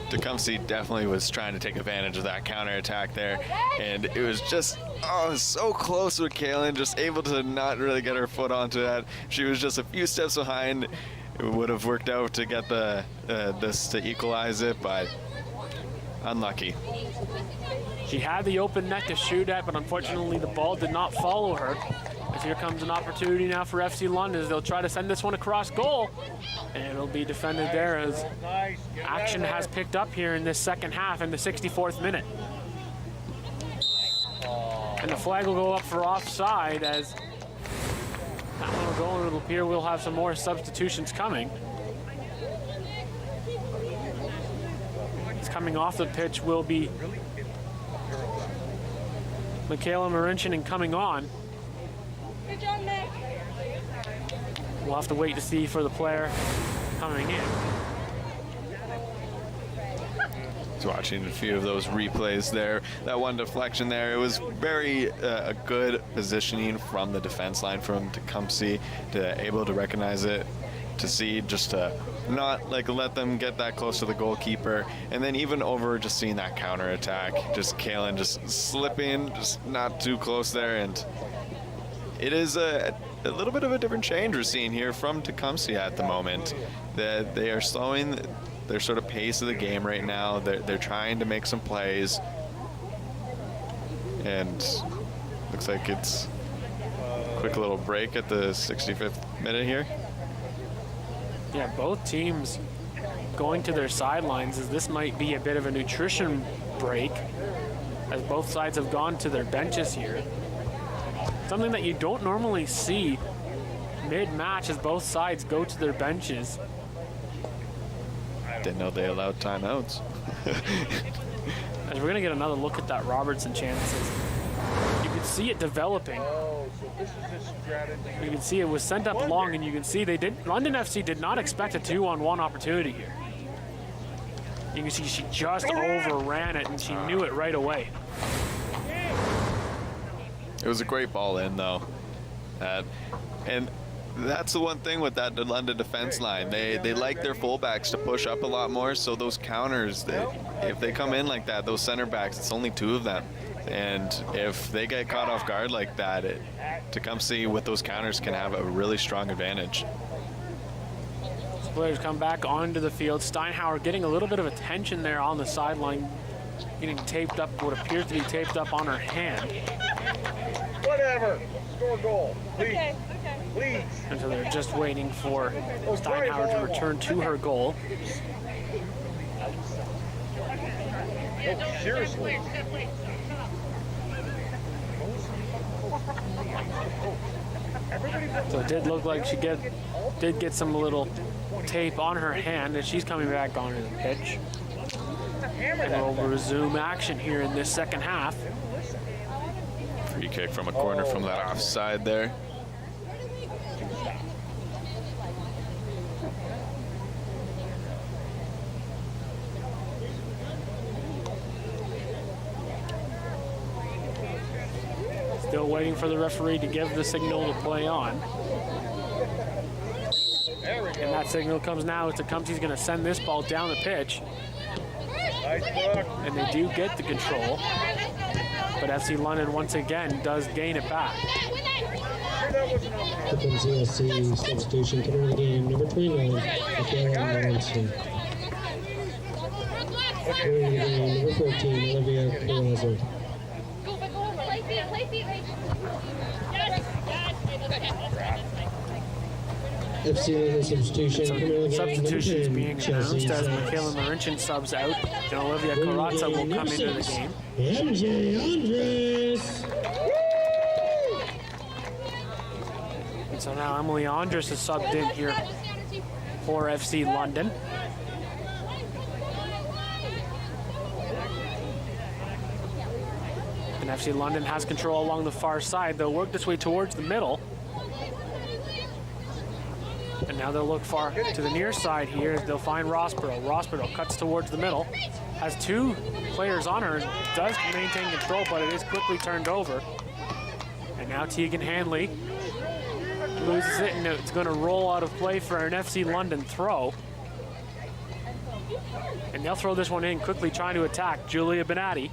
Tecumseh definitely was trying to take advantage of that counterattack there, and it was just so close with Kaylin, just able to not really get her foot onto that. She was just a few steps behind. It would have worked out to get this to equalize it, but unlucky. She had the open net to shoot at, but unfortunately the ball did not follow her. As here comes an opportunity now for FC London as they'll try to send this one across goal. And it'll be defended there as action has picked up here in this second half in the 64th minute. And the flag will go up for offside as that one will go, and it'll appear we'll have some more substitutions coming. Coming off the pitch will be Michaela Marinchin, and coming on, Good job, Nick. we'll have to wait to see for the player coming in. Just watching a few of those replays there. That one deflection there, it was very a good positioning from the defense line from Tecumseh to able to recognize it, to see just to not let them get that close to the goalkeeper, and then even over just seeing that counterattack, just Kaylin just slipping, just not too close there, and it is a little bit of a different change we're seeing here from Tecumseh at the moment. That they are slowing their sort of pace of the game right now. They're trying to make some plays, and looks like it's a quick little break at the 65th minute here. Yeah, both teams going to their sidelines as this might be a bit of a nutrition break as both sides have gone to their benches here. Something that you don't normally see mid-match as both sides go to their benches. Didn't know they allowed timeouts. As we're going to get another look at that Robertson chances. You can see it developing. You can see it was sent up long, and you can see London FC did not expect a 2-on-1 opportunity here. You can see she just overran it, and she knew it right away. It was a great ball in, though. And that's the one thing with that London defense line. They like their fullbacks to push up a lot more, so those counters, if they come in like that, those center backs, it's only two of them. And if they get caught off guard like that, Tecumseh with those counters can have a really strong advantage. Players come back onto the field. Steinhauer getting a little bit of attention there on the sideline, getting taped up, what appears to be taped up on her hand. Whatever. Score goal. Please. Okay. Please. And so they're just waiting for Steinhauer to return to her goal. No, seriously. So it did look like she did get some little tape on her hand as she's coming back onto the pitch. And we'll resume action here in this second half. Free kick from a corner from that offside there. Still waiting for the referee to give the signal to play on. And that signal comes now. Tecumseh's going to send this ball down the pitch. And they do get the control. But FC London once again does gain it back. Tecumseh SC substitution coming into the game, number 29, Vaughan Azzurri. Coming into the game, number 14, Azzurri. FC London substitution coming into the game, Substitutions number 10, being announced as Michaela Marinchin subs out, and Olivia Corazza will come into the game. MJ Andres. And so now Emily Andres is subbed in here for FC London. And FC London has control along the far side. They'll work this way towards the middle. And now they'll look far to the near side here. They'll find Rossborough. Rossborough cuts towards the middle. Has two players on her. Does maintain control, but it is quickly turned over. And now Tegan Hanley loses it, and it's going to roll out of play for an FC London throw. And they'll throw this one in quickly, trying to attack. Julia Benatti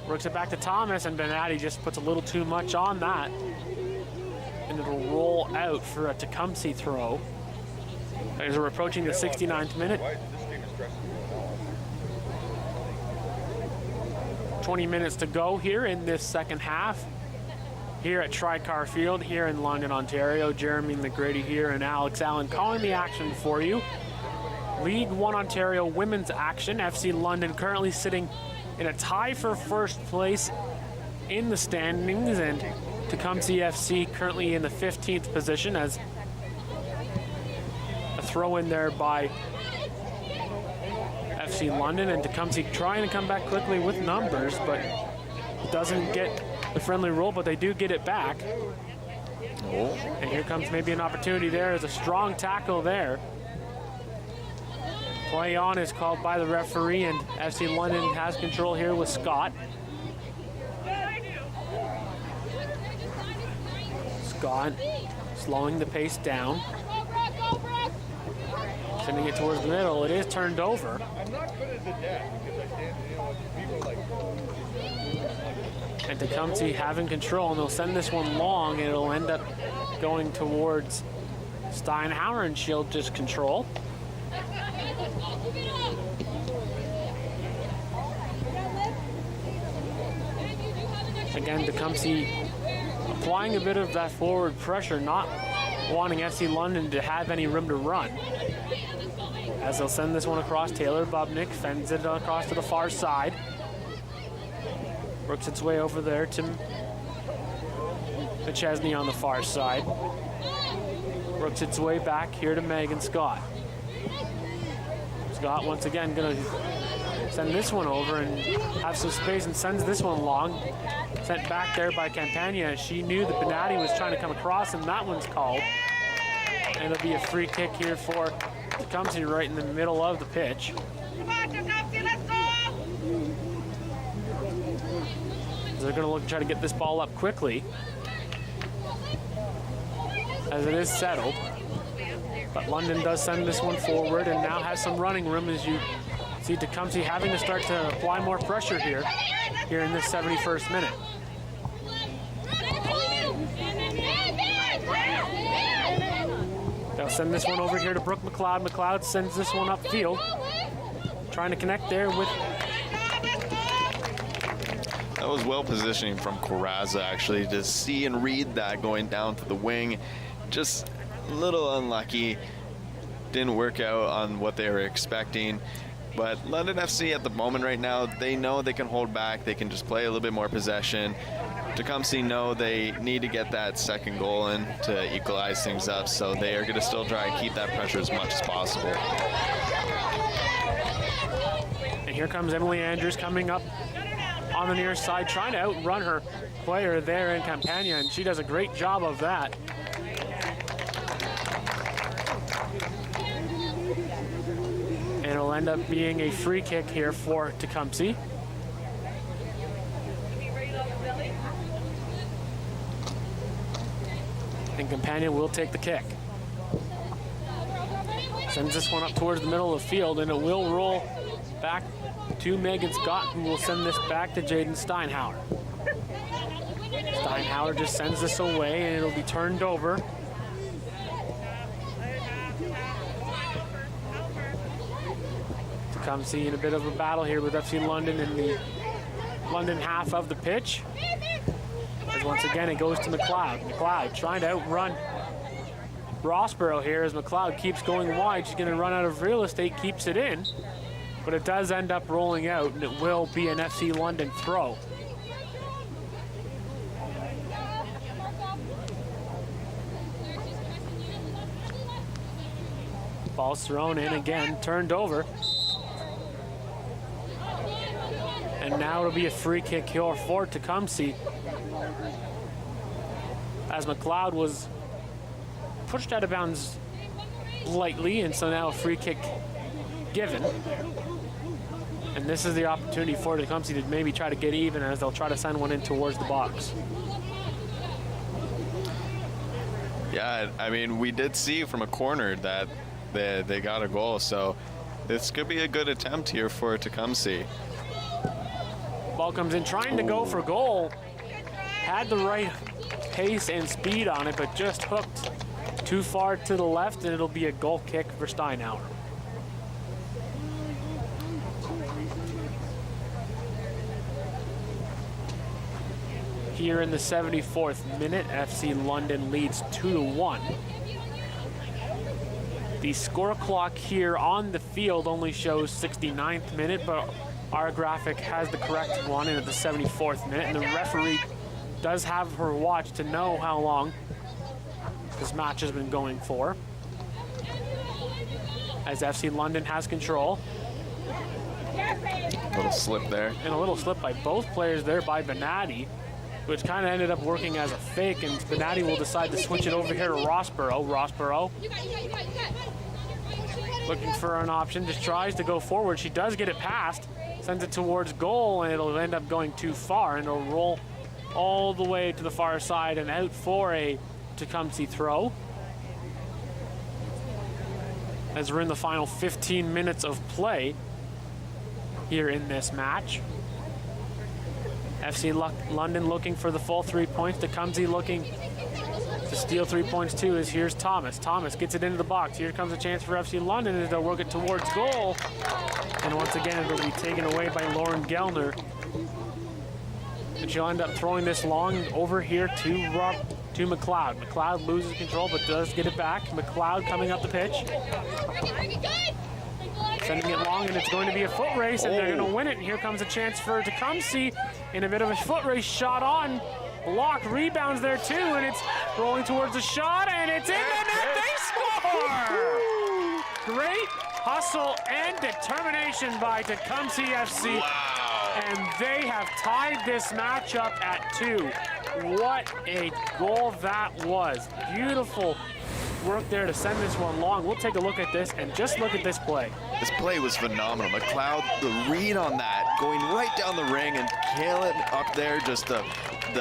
works it back to Thomas, and Benatti just puts a little too much on that. And it'll roll out for a Tecumseh throw. As we're approaching the 69th minute. 20 minutes to go here in this second half. Here at Tricar Field, here in London, Ontario. Jermey McGrady here and Alex Allan calling the action for you. League One Ontario women's action. FC London currently sitting in a tie for first place in the standings, and Tecumseh FC currently in the 15th position as a throw in there by FC London, and Tecumseh trying to come back quickly with numbers, but doesn't get the friendly roll, but they do get it back. And here comes maybe an opportunity there. There's a strong tackle there. Play on is called by the referee, and FC London has control here with Scott. Scott slowing the pace down. Sending it towards the middle. It is turned over. And Tecumseh having control, and they'll send this one long, and it'll end up going towards Steinhauer, and she'll just control. Again, Tecumseh applying a bit of that forward pressure, not wanting FC London to have any room to run. As they'll send this one across, Taylor Bubnick fends it across to the far side. Works its way over there to McChesney on the far side. Works its way back here to Megan Scott. Scott once again gonna send this one over and have some space, and sends this one long. Sent back there by Campagna. She knew that Benatti was trying to come across, and that one's called. And it'll be a free kick here for Tecumseh right in the middle of the pitch. They're going to look to try to get this ball up quickly, as it is settled. But London does send this one forward and now has some running room, as you see Tecumseh having to start to apply more pressure here in this 71st minute. They'll send this one over here to Brooke McLeod. McLeod sends this one upfield, trying to connect there with... That was well positioning from Corazza, actually, to see and read that going down to the wing. Just a little unlucky. Didn't work out on what they were expecting. But London FC at the moment right now, they know they can hold back. They can just play a little bit more possession. Tecumseh know they need to get that second goal in to equalize things up. So they are going to still try and keep that pressure as much as possible. And here comes Emily Andrews coming up on the near side, trying to outrun her player there in Campagna, and she does a great job of that. And it'll end up being a free kick here for Companion will take the kick. Sends this one up towards the middle of the field, and it will roll back to Megan Scott, who will send this back to Jaden Steinhauer. Steinhauer just sends this away, and it'll be turned over. Tecumseh in a bit of a battle here with FC London in the London half of the pitch. As once again, it goes to McLeod. McLeod trying to outrun Rossborough here as McLeod keeps going wide. She's going to run out of real estate, keeps it in, but it does end up rolling out, and it will be an FC London throw. Ball's thrown in again, turned over. And now it'll be a free kick here for Tecumseh, as McLeod was pushed out of bounds lightly, and so now a free kick given. And this is the opportunity for Tecumseh to maybe try to get even, as they'll try to send one in towards the box. Yeah, I mean, we did see from a corner that they got a goal, so this could be a good attempt here for Tecumseh. Ball comes in trying to go for goal. Had the right pace and speed on it, but just hooked too far to the left, and it'll be a goal kick for Steinhauer. Here in the 74th minute, FC London leads 2-1. The score clock here on the field only shows 69th minute, but our graphic has the correct one in at the 74th minute, and the referee does have her watch to know how long this match has been going for. As FC London has control. A little slip there. And a little slip by both players there by Benatti, which kind of ended up working as a fake, and Benatti will decide to switch it over here to Rossborough. Rossborough looking for an option, just tries to go forward. She does get it past, sends it towards goal, and it'll end up going too far, and it'll roll all the way to the far side and out for a Tecumseh throw. As we're in the final 15 minutes of play here in this match. FC London looking for the full 3 points. Tecumseh looking to steal 3 points too, as here's Thomas. Thomas gets it into the box. Here comes a chance for FC London as they'll work it towards goal. And once again, it'll be taken away by Lauren Gellner. And she'll end up throwing this long over here to McLeod. McLeod loses control, but does get it back. McLeod coming up the pitch. Sending it long, and it's going to be a foot race, and they're going to win it. And here comes a chance for Tecumseh in a bit of a foot race. Shot on. Block rebounds there too, and it's rolling towards the shot, and it's in the net. They score! Great hustle and determination by Tecumseh FC. Wow. And they have tied this matchup at 2. What a goal that was. Beautiful work there to send this one long. We'll take a look at this and just look at this play. This play was phenomenal. McLeod, the read on that, going right down the ring and killing up there, just the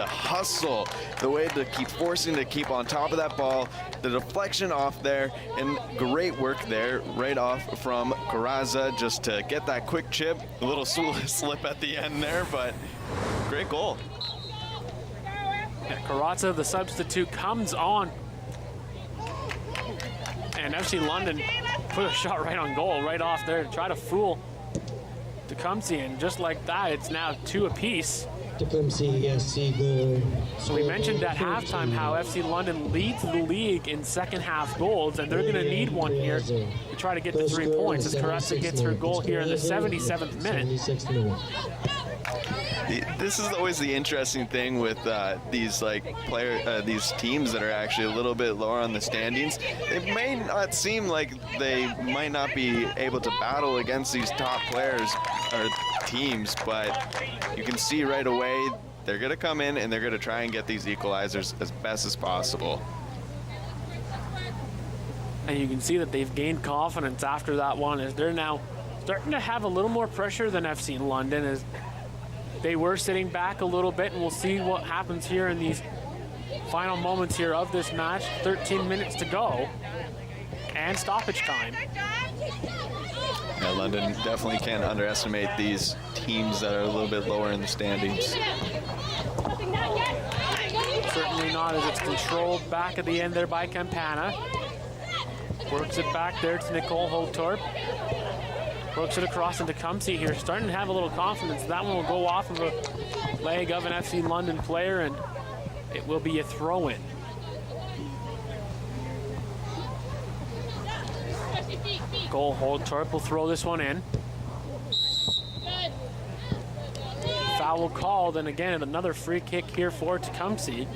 hustle, the way to keep forcing to keep on top of that ball, the deflection off there, and great work there right off from Corazza just to get that quick chip. A little slip at the end there, but great goal. Yeah, Corazza, the substitute, comes on. And FC London put a shot right on goal, right off there to try to fool Tecumseh, and just like that, it's now 2 apiece. Tecumseh SC goal. So we mentioned at halftime how FC London leads the league in second half goals, and they're going to need one here to try to get the 3 points as Corazza gets her goal here in the 77th minute. This is always the interesting thing with these these teams that are actually a little bit lower on the standings. It may not seem like they might not be able to battle against these top players or teams, but you can see right away they're going to come in and they're going to try and get these equalizers as best as possible. And you can see that they've gained confidence after that one, as they're now starting to have a little more pressure than FC London, as they were sitting back a little bit, and we'll see what happens here in these final moments here of this match. 13 minutes to go. And stoppage time. Yeah, London definitely can't underestimate these teams that are a little bit lower in the standings. Certainly not, as it's controlled back at the end there by Campana. Works it back there to Nicole Hotorp. Works it across into Tecumseh here, starting to have a little confidence. That one will go off of a leg of an FC London player, and it will be a throw-in. Goal Hotorp will throw this one in. Foul called, and again, another free kick here for Tecumseh.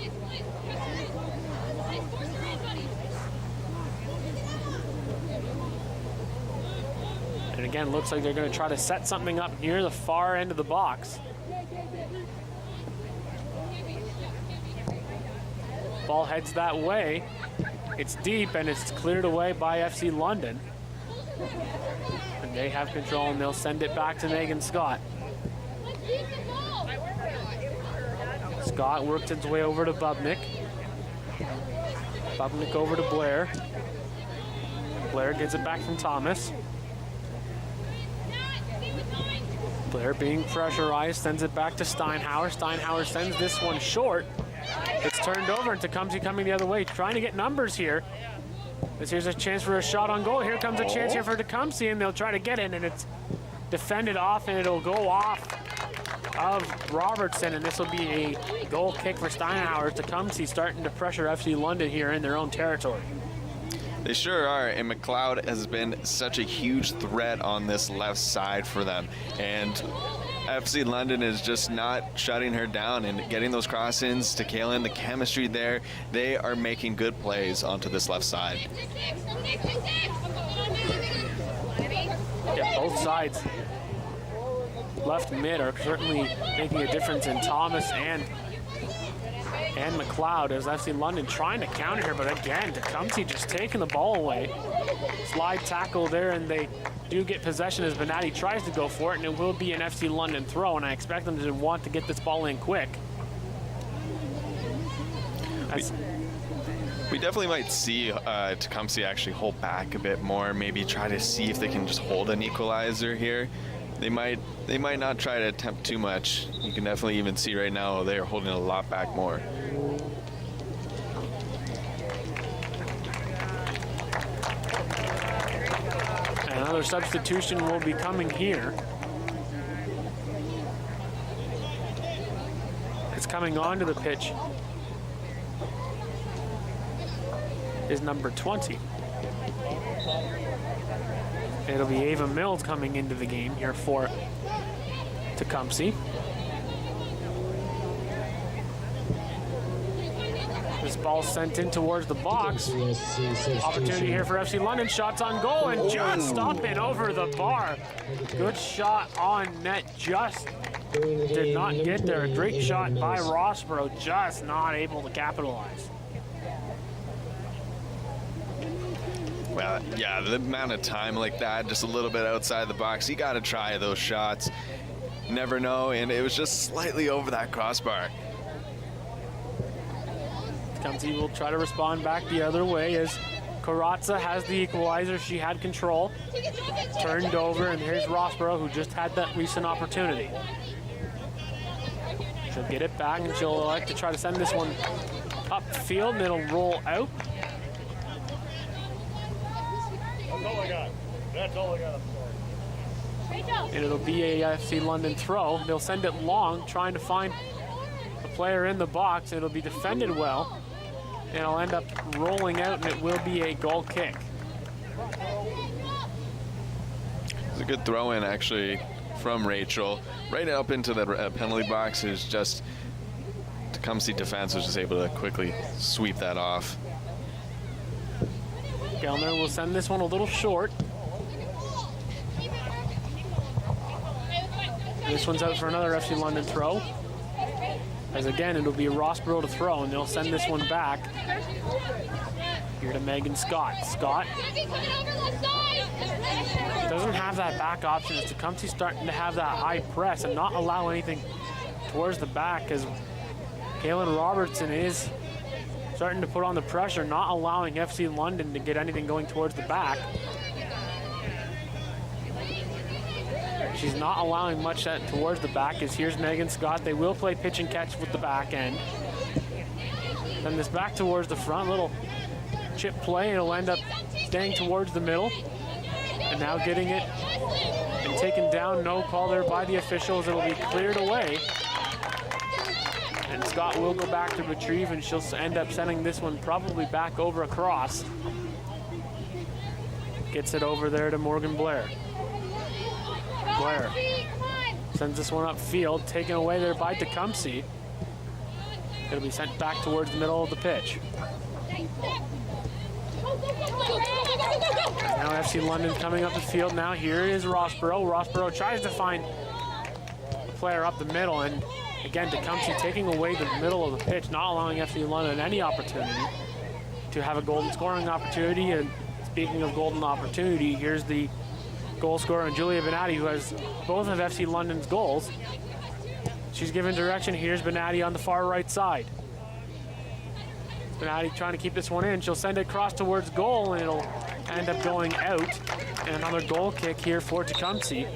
And again, looks like they're going to try to set something up near the far end of the box. Ball heads that way. It's deep, and it's cleared away by FC London. And they have control, and they'll send it back to Megan Scott. Scott works its way over to Bubnik. Bubnik over to Blair. Blair gets it back from Thomas. Blair being pressurized, sends it back to Steinhauer. Steinhauer sends this one short. It's turned over, and Tecumseh coming the other way, trying to get numbers here. Here's a chance for a shot on goal. Here comes a chance here for Tecumseh, and they'll try to get in, and it's defended off, and it'll go off of Robertson, and this will be a goal kick for Steinhauer. Tecumseh starting to pressure FC London here in their own territory. They sure are, and McLeod has been such a huge threat on this left side for them. And FC London is just not shutting her down and getting those cross-ins to Kaylin. The chemistry there, they are making good plays onto this left side. Yeah, both sides left mid are certainly making a difference in Thomas and McLeod, as FC London trying to counter here, but again, Tecumseh just taking the ball away. Slide tackle there, and they do get possession as Benatti tries to go for it, and it will be an FC London throw, and I expect them to want to get this ball in quick. We definitely might see Tecumseh actually hold back a bit more, maybe try to see if they can just hold an equalizer here. They might not try to attempt too much. You can definitely even see right now they are holding a lot back more. Another substitution will be coming here. It's coming onto the pitch is number 20. It'll be Ava Mills coming into the game here for Tecumseh. This ball sent in towards the box. Opportunity here for FC London. Shots on goal, and just stopping over the bar. Good shot on net, just did not get there. A great shot by Rossborough, just not able to capitalize. Well, yeah, the amount of time like that, just a little bit outside the box, you got to try those shots. Never know, and it was just slightly over that crossbar. Tecumseh will try to respond back the other way as Karatza has the equalizer. She had control. Turned over, and here's Rossborough, who just had that recent opportunity. She'll get it back, and she'll like to try to send this one upfield, and it'll roll out. That's all I got. That's all I got. And it'll be a FC London throw. They'll send it long, trying to find a player in the box. It'll be defended well. And it'll end up rolling out, and it will be a goal kick. It's a good throw in, actually, from Rachel. Right up into the penalty box is just Tecumseh defense was just able to quickly sweep that off. Gellner will send this one a little short. This one's out for another FC London throw. As again, it'll be Rossborough to throw, and they'll send this one back here to Megan Scott. Scott doesn't have that back option as Tecumseh starting to have that high press and not allow anything towards the back, as Kaylin Robertson is starting to put on the pressure, not allowing FC London to get anything going towards the back. She's not allowing much towards the back, as here's Megan Scott. They will play pitch and catch with the back end. Then this back towards the front, little chip play. It'll end up staying towards the middle. And now getting it and taken down. No call there by the officials. It'll be cleared away. And Scott will go back to retrieve, and she'll end up sending this one probably back over across. Gets it over there to Morgan Blair. Blair sends this one upfield, taken away there by Tecumseh. It'll be sent back towards the middle of the pitch. Now FC London coming up the field now. Here is Rossborough. Rossborough tries to find a player up the middle, and again, Tecumseh taking away the middle of the pitch, not allowing FC London any opportunity to have a golden scoring opportunity. And speaking of golden opportunity, here's the goal scorer, Julia Benatti, who has both of FC London's goals. She's given direction. Here's Benatti on the far right side. Benatti trying to keep this one in. She'll send it across towards goal, and it'll end up going out. And another goal kick here for Tecumseh.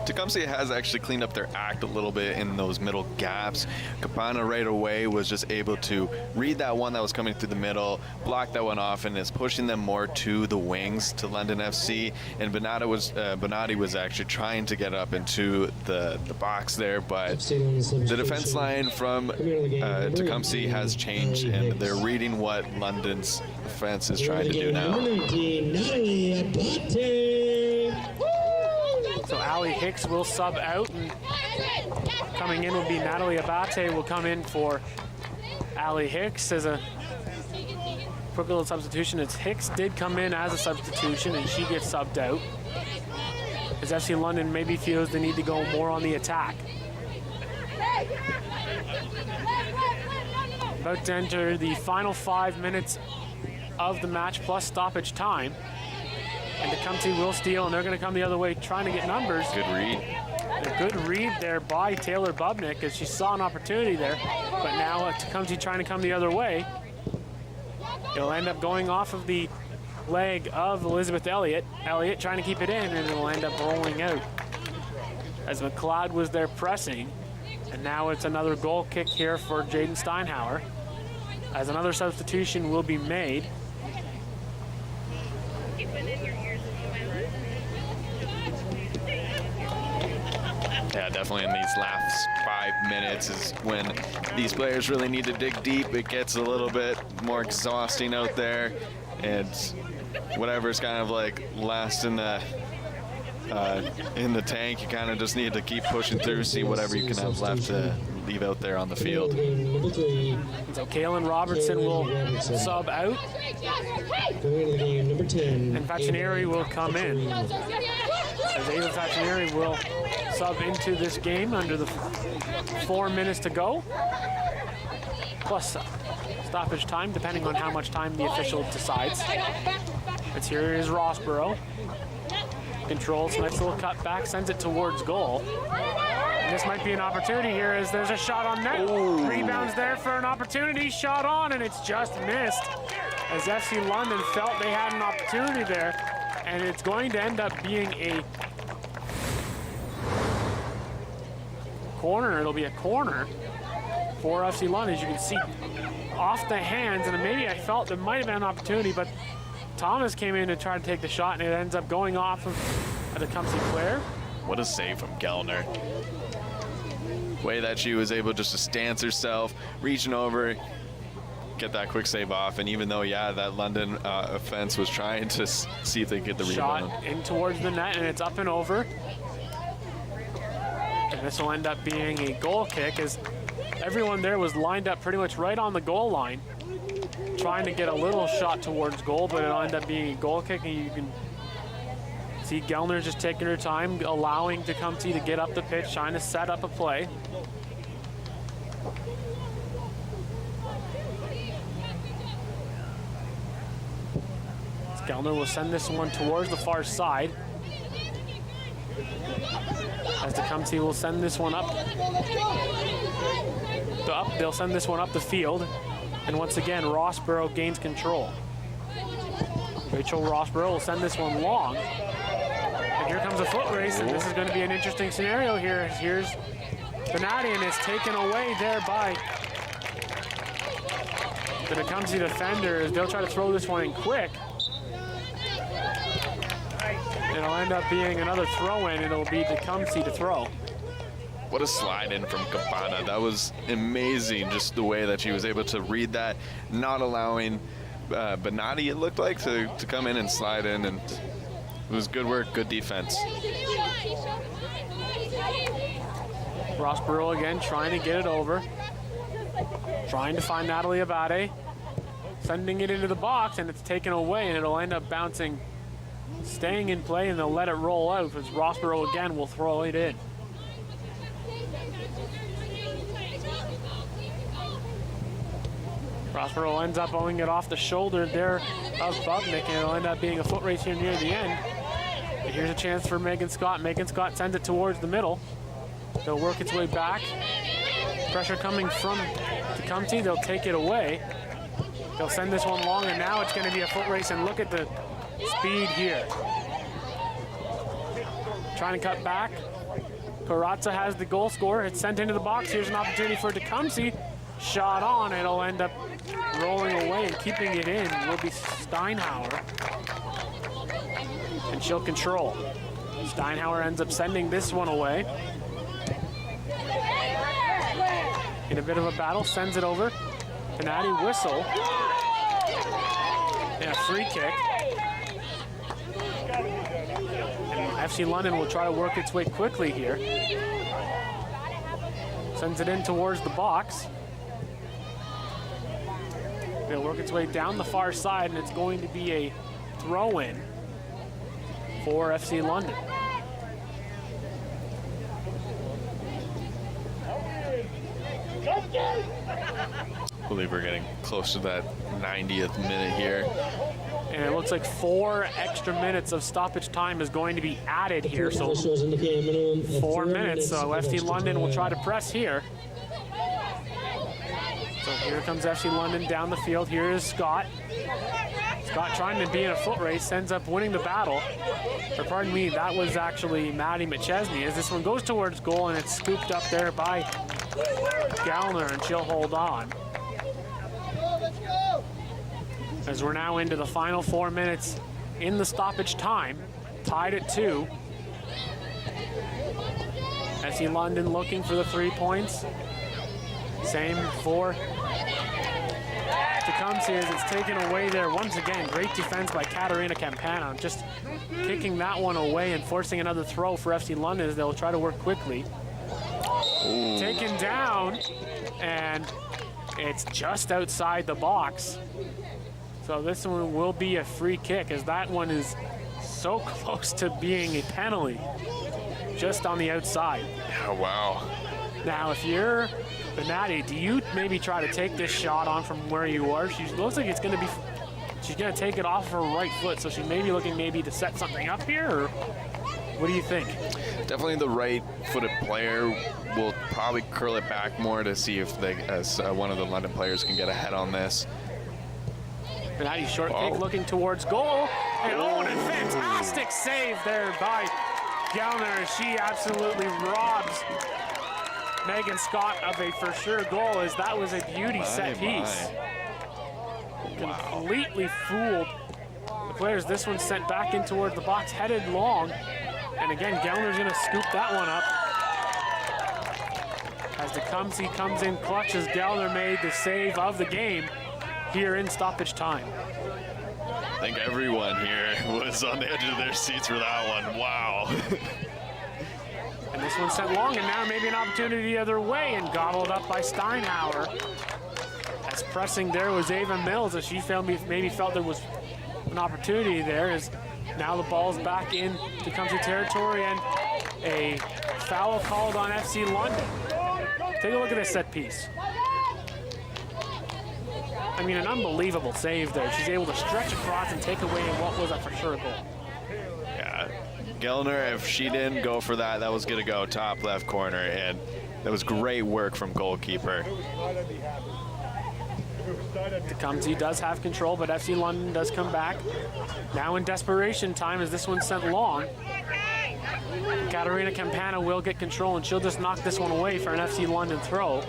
Tecumseh has actually cleaned up their act a little bit in those middle gaps. Capana right away was just able to read that one that was coming through the middle, block that one off, and is pushing them more to the wings to London FC. And Benatti was actually trying to get up into the box there, but the defense line from Tecumseh has changed, and they're reading what London's defense is trying to do now. So Allie Hicks will sub out, and coming in will be Natalie Abate. Will come in for Allie Hicks as a quick little substitution. It's Hicks did come in as a substitution, and she gets subbed out, as FC London maybe feels they need to go more on the attack. About to enter the final 5 minutes of the match plus stoppage time. And Tecumseh will steal, and they're going to come the other way trying to get numbers. Good read. A good read there by Taylor Bubnick, as she saw an opportunity there. But now Tecumseh trying to come the other way. It'll end up going off of the leg of Elizabeth Elliott. Elliott trying to keep it in, and it'll end up rolling out. As McLeod was there pressing. And now it's another goal kick here for Jaden Steinhauer, as another substitution will be made. Yeah, definitely in these last 5 minutes is when these players really need to dig deep. It gets a little bit more exhausting out there, and whatever's kind of like last in the tank, you kind of just need to keep pushing through, see whatever you can have left to leave out there on the field. So Kaylin Robertson will sub out, and Facineri will come in. As Ava Facineri will sub into this game under the 4 minutes to go, plus stoppage time, depending on how much time the official decides. It's here is Rossborough. Controls, nice little cut back, sends it towards goal. And this might be an opportunity here, as there's a shot on net. Ooh. Rebounds there for an opportunity, shot on, and it's just missed. As FC London felt they had an opportunity there, and it's going to end up being a corner. It'll be a corner for FC London, as you can see off the hands, and maybe I felt there might have been an opportunity, but Thomas came in to try to take the shot, and it ends up going off of a Tecumseh player. What a save from Gellner. Way that she was able just to stance herself, reaching over, get that quick save off. And even though, yeah, that London offense was trying to see if they could get the rebound. Shot in towards the net, and it's up and over. And this will end up being a goal kick, as everyone there was lined up pretty much right on the goal line, trying to get a little shot towards goal, but it'll end up being a goal kick, and you can see Gellner just taking her time, allowing Tecumseh to get up the pitch, trying to set up a play. Gellner will send this one towards the far side, as Tecumseh will send this one up. They'll send this one up the field. And once again, Rossborough gains control. Rachel Rossborough will send this one long. And here comes a foot race, and this is going to be an interesting scenario here. Here's Benatti, and it's taken away there by the Tecumseh defenders. They'll try to throw this one in quick. It'll end up being another throw-in. It'll be Tecumseh to throw. What a slide in from Campana. That was amazing, just the way that she was able to read that, not allowing Benatti, it looked like, to come in and slide in. And it was good work, good defense. Rossborough again trying to get it over. Trying to find Natalie Abate. Sending it into the box, and it's taken away, and it'll end up bouncing, staying in play, and they'll let it roll out as Rossborough again will throw it in. Rossborough ends up owing it off the shoulder there of Bubnick, and it'll end up being a foot race here near the end. And here's a chance for Megan Scott. Megan Scott sends it towards the middle. They'll work its way back. Pressure coming from Tecumseh. They'll take it away. They'll send this one long, and now it's going to be a foot race, and look at the speed here. Trying to cut back. Karatza has the goal scorer. It's sent into the box. Here's an opportunity for Tecumseh. Shot on. It'll end up rolling away, and keeping it in will be Steinhauer. And she'll control. Steinhauer ends up sending this one away. In a bit of a battle, sends it over. Benatti whistle. And a free kick. And FC London will try to work its way quickly here. Sends it in towards the box. It'll work its way down the far side, and it's going to be a throw-in for FC London. I believe we're getting close to that 90th minute here. And it looks like 4 extra minutes of stoppage time is going to be added here. So 4 minutes, so FC London will try to press here. So here comes FC London down the field. Here is Scott. Scott trying to be in a foot race, ends up winning the battle. Or pardon me, that was actually Maddie McChesney, as this one goes towards goal, and it's scooped up there by Gallner, and she'll hold on. As we're now into the final 4 minutes in the stoppage time, tied at 2. FC London looking for the 3 points. Same for Tecumseh as it's taken away there. Once again, great defense by Katarina Campana. Just kicking that one away and forcing another throw for FC London as they'll try to work quickly. Ooh. Taken down, and it's just outside the box. So this one will be a free kick, as that one is so close to being a penalty, just on the outside. Oh, wow. Now, if you're Benatti, do you maybe try to take this shot on from where you are? She looks like it's going to be, she's going to take it off her right foot, so she may be looking maybe to set something up here, or what do you think? Definitely the right-footed player will probably curl it back more to see if they, as one of the London players can get ahead on this. Benatti short kick looking towards goal. And and a fantastic save there by Gallner. She absolutely robs Megan Scott of a for sure goal, as that was a beauty set piece. Completely fooled the players. This one sent back in towards the box, headed long. And again, Gallner's gonna scoop that one up. As Tecumseh comes in clutch, as Gallner made the save of the game here in stoppage time. I think everyone here was on the edge of their seats for that one. Wow. And this one sent long, and now maybe an opportunity the other way, and gobbled up by Steinhauer. As pressing there was Ava Mills, as she maybe felt there was an opportunity there, as now the ball's back in Tecumseh territory, and a foul called on FC London. Take a look at this set piece. I mean, an unbelievable save there. She's able to stretch across and take away what was a for sure goal. Yeah, Gellner, if she didn't go for that, that was gonna go top left corner, and That was great work from goalkeeper. Tecumseh does have control, but FC London does come back. Now in desperation time as this one's sent long. Katarina Campana will get control, and she'll just knock this one away for an FC London throw.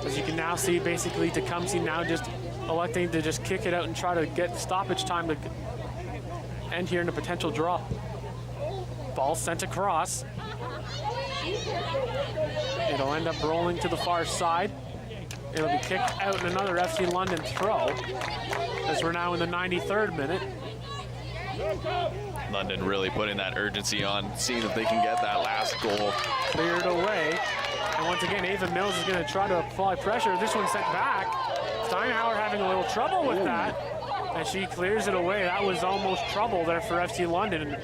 As you can now see, basically Tecumseh now just electing to just kick it out and try to get stoppage time to end here in a potential draw. Ball sent across. It'll end up rolling to the far side. It'll be kicked out in another FC London throw, as we're now in the 93rd minute. London really putting that urgency on, seeing if they can get that last goal. Cleared away. And once again, Ava Mills is going to try to apply pressure. This one sent back. Steinhauer having a little trouble with that, and she clears it away. That was almost trouble there for FC London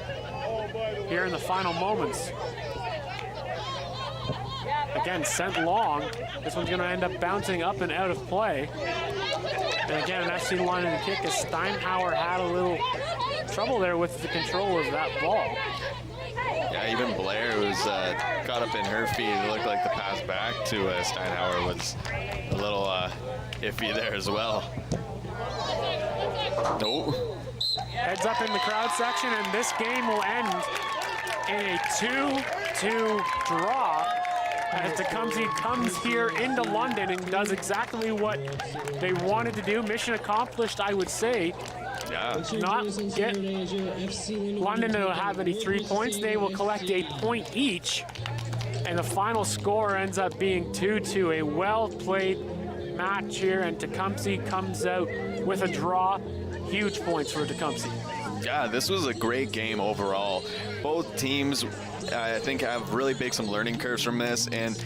here in the final moments. Again, sent long. This one's going to end up bouncing up and out of play. And again, an FC London kick as Steinhauer had a little trouble there with the control of that ball. Yeah, even Blair was caught up in her feet. It looked like the pass back to Steinhauer was a little iffy there as well. Nope. Heads up in the crowd section, and this game will end in a 2-2 draw as Tecumseh comes here into London and does exactly what they wanted to do. Mission accomplished, I would say. Yeah. Not get London to have any 3 points. They will collect a point each, and the final score ends up being 2-2. A well-played match here, and Tecumseh comes out with a draw. Huge points for Tecumseh. Yeah, this was a great game overall. Both teams, I think, have really big some learning curves from this, and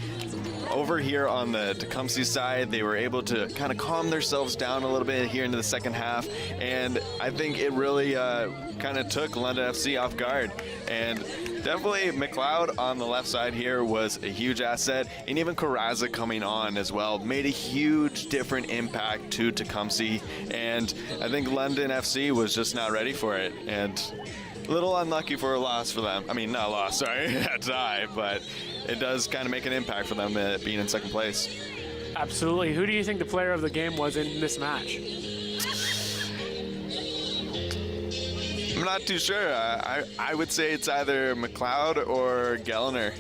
over here on the Tecumseh side, they were able to kind of calm themselves down a little bit here into the second half, and I think it really kind of took London FC off guard. And definitely McLeod on the left side here was a huge asset, and even Corazza coming on as well made a huge different impact to Tecumseh, and I think London FC was just not ready for it, and a little unlucky for a loss for them. I mean, not a loss, sorry, a tie, but it does kind of make an impact for them being in second place. Absolutely. Who do you think the player of the game was in this match? I'm not too sure. I would say it's either McLeod or Gellner.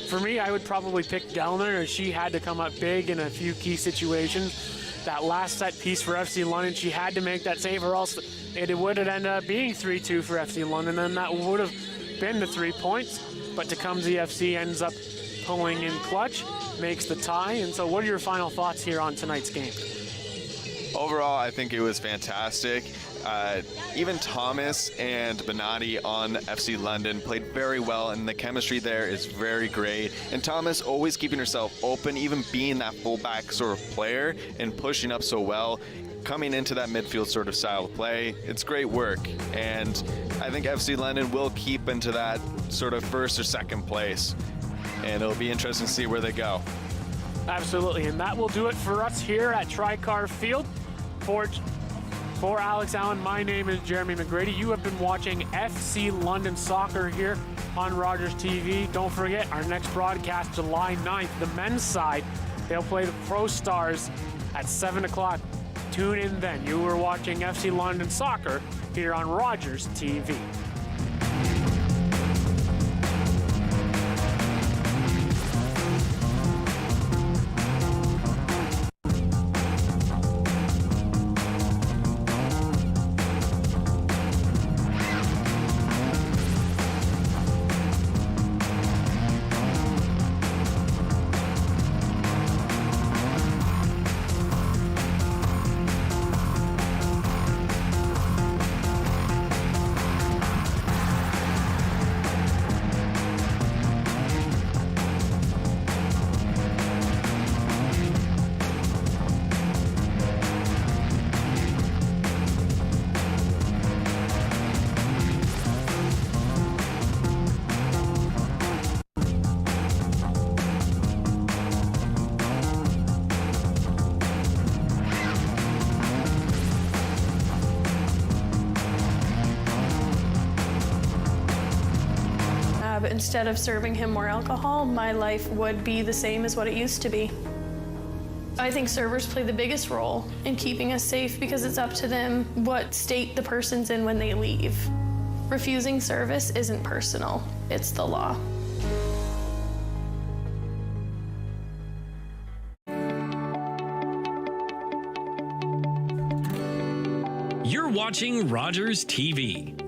For me, I would probably pick Gellner, as she had to come up big in a few key situations. That last set piece for FC London, she had to make that save, or else it would have ended up being 3-2 for FC London, and that would have been the 3 points. But Tecumseh FC ends up pulling in clutch, makes the tie. And so what are your final thoughts here on tonight's game? Overall, I think it was fantastic. Even Thomas and Benatti on FC London played very well, and the chemistry there is very great. And Thomas always keeping herself open, even being that fullback sort of player and pushing up so well, coming into that midfield sort of style of play. It's great work, and I think FC London will keep into that sort of first or second place, and it'll be interesting to see where they go. Absolutely, and that will do it for us here at Tricar Field. For Alex Allan, my name is Jermey McGrady. You have been watching FC London Soccer here on Rogers TV. Don't forget, our next broadcast, July 9th, the men's side. They'll play the Pro Stars at 7 o'clock. Tune in then. You were watching FC London Soccer here on Rogers TV. rehab, instead of serving him more alcohol, my life would be the same as what it used to be. I think servers play the biggest role in keeping us safe because it's up to them what state the person's in when they leave. Refusing service isn't personal, it's the law. You're watching Rogers TV.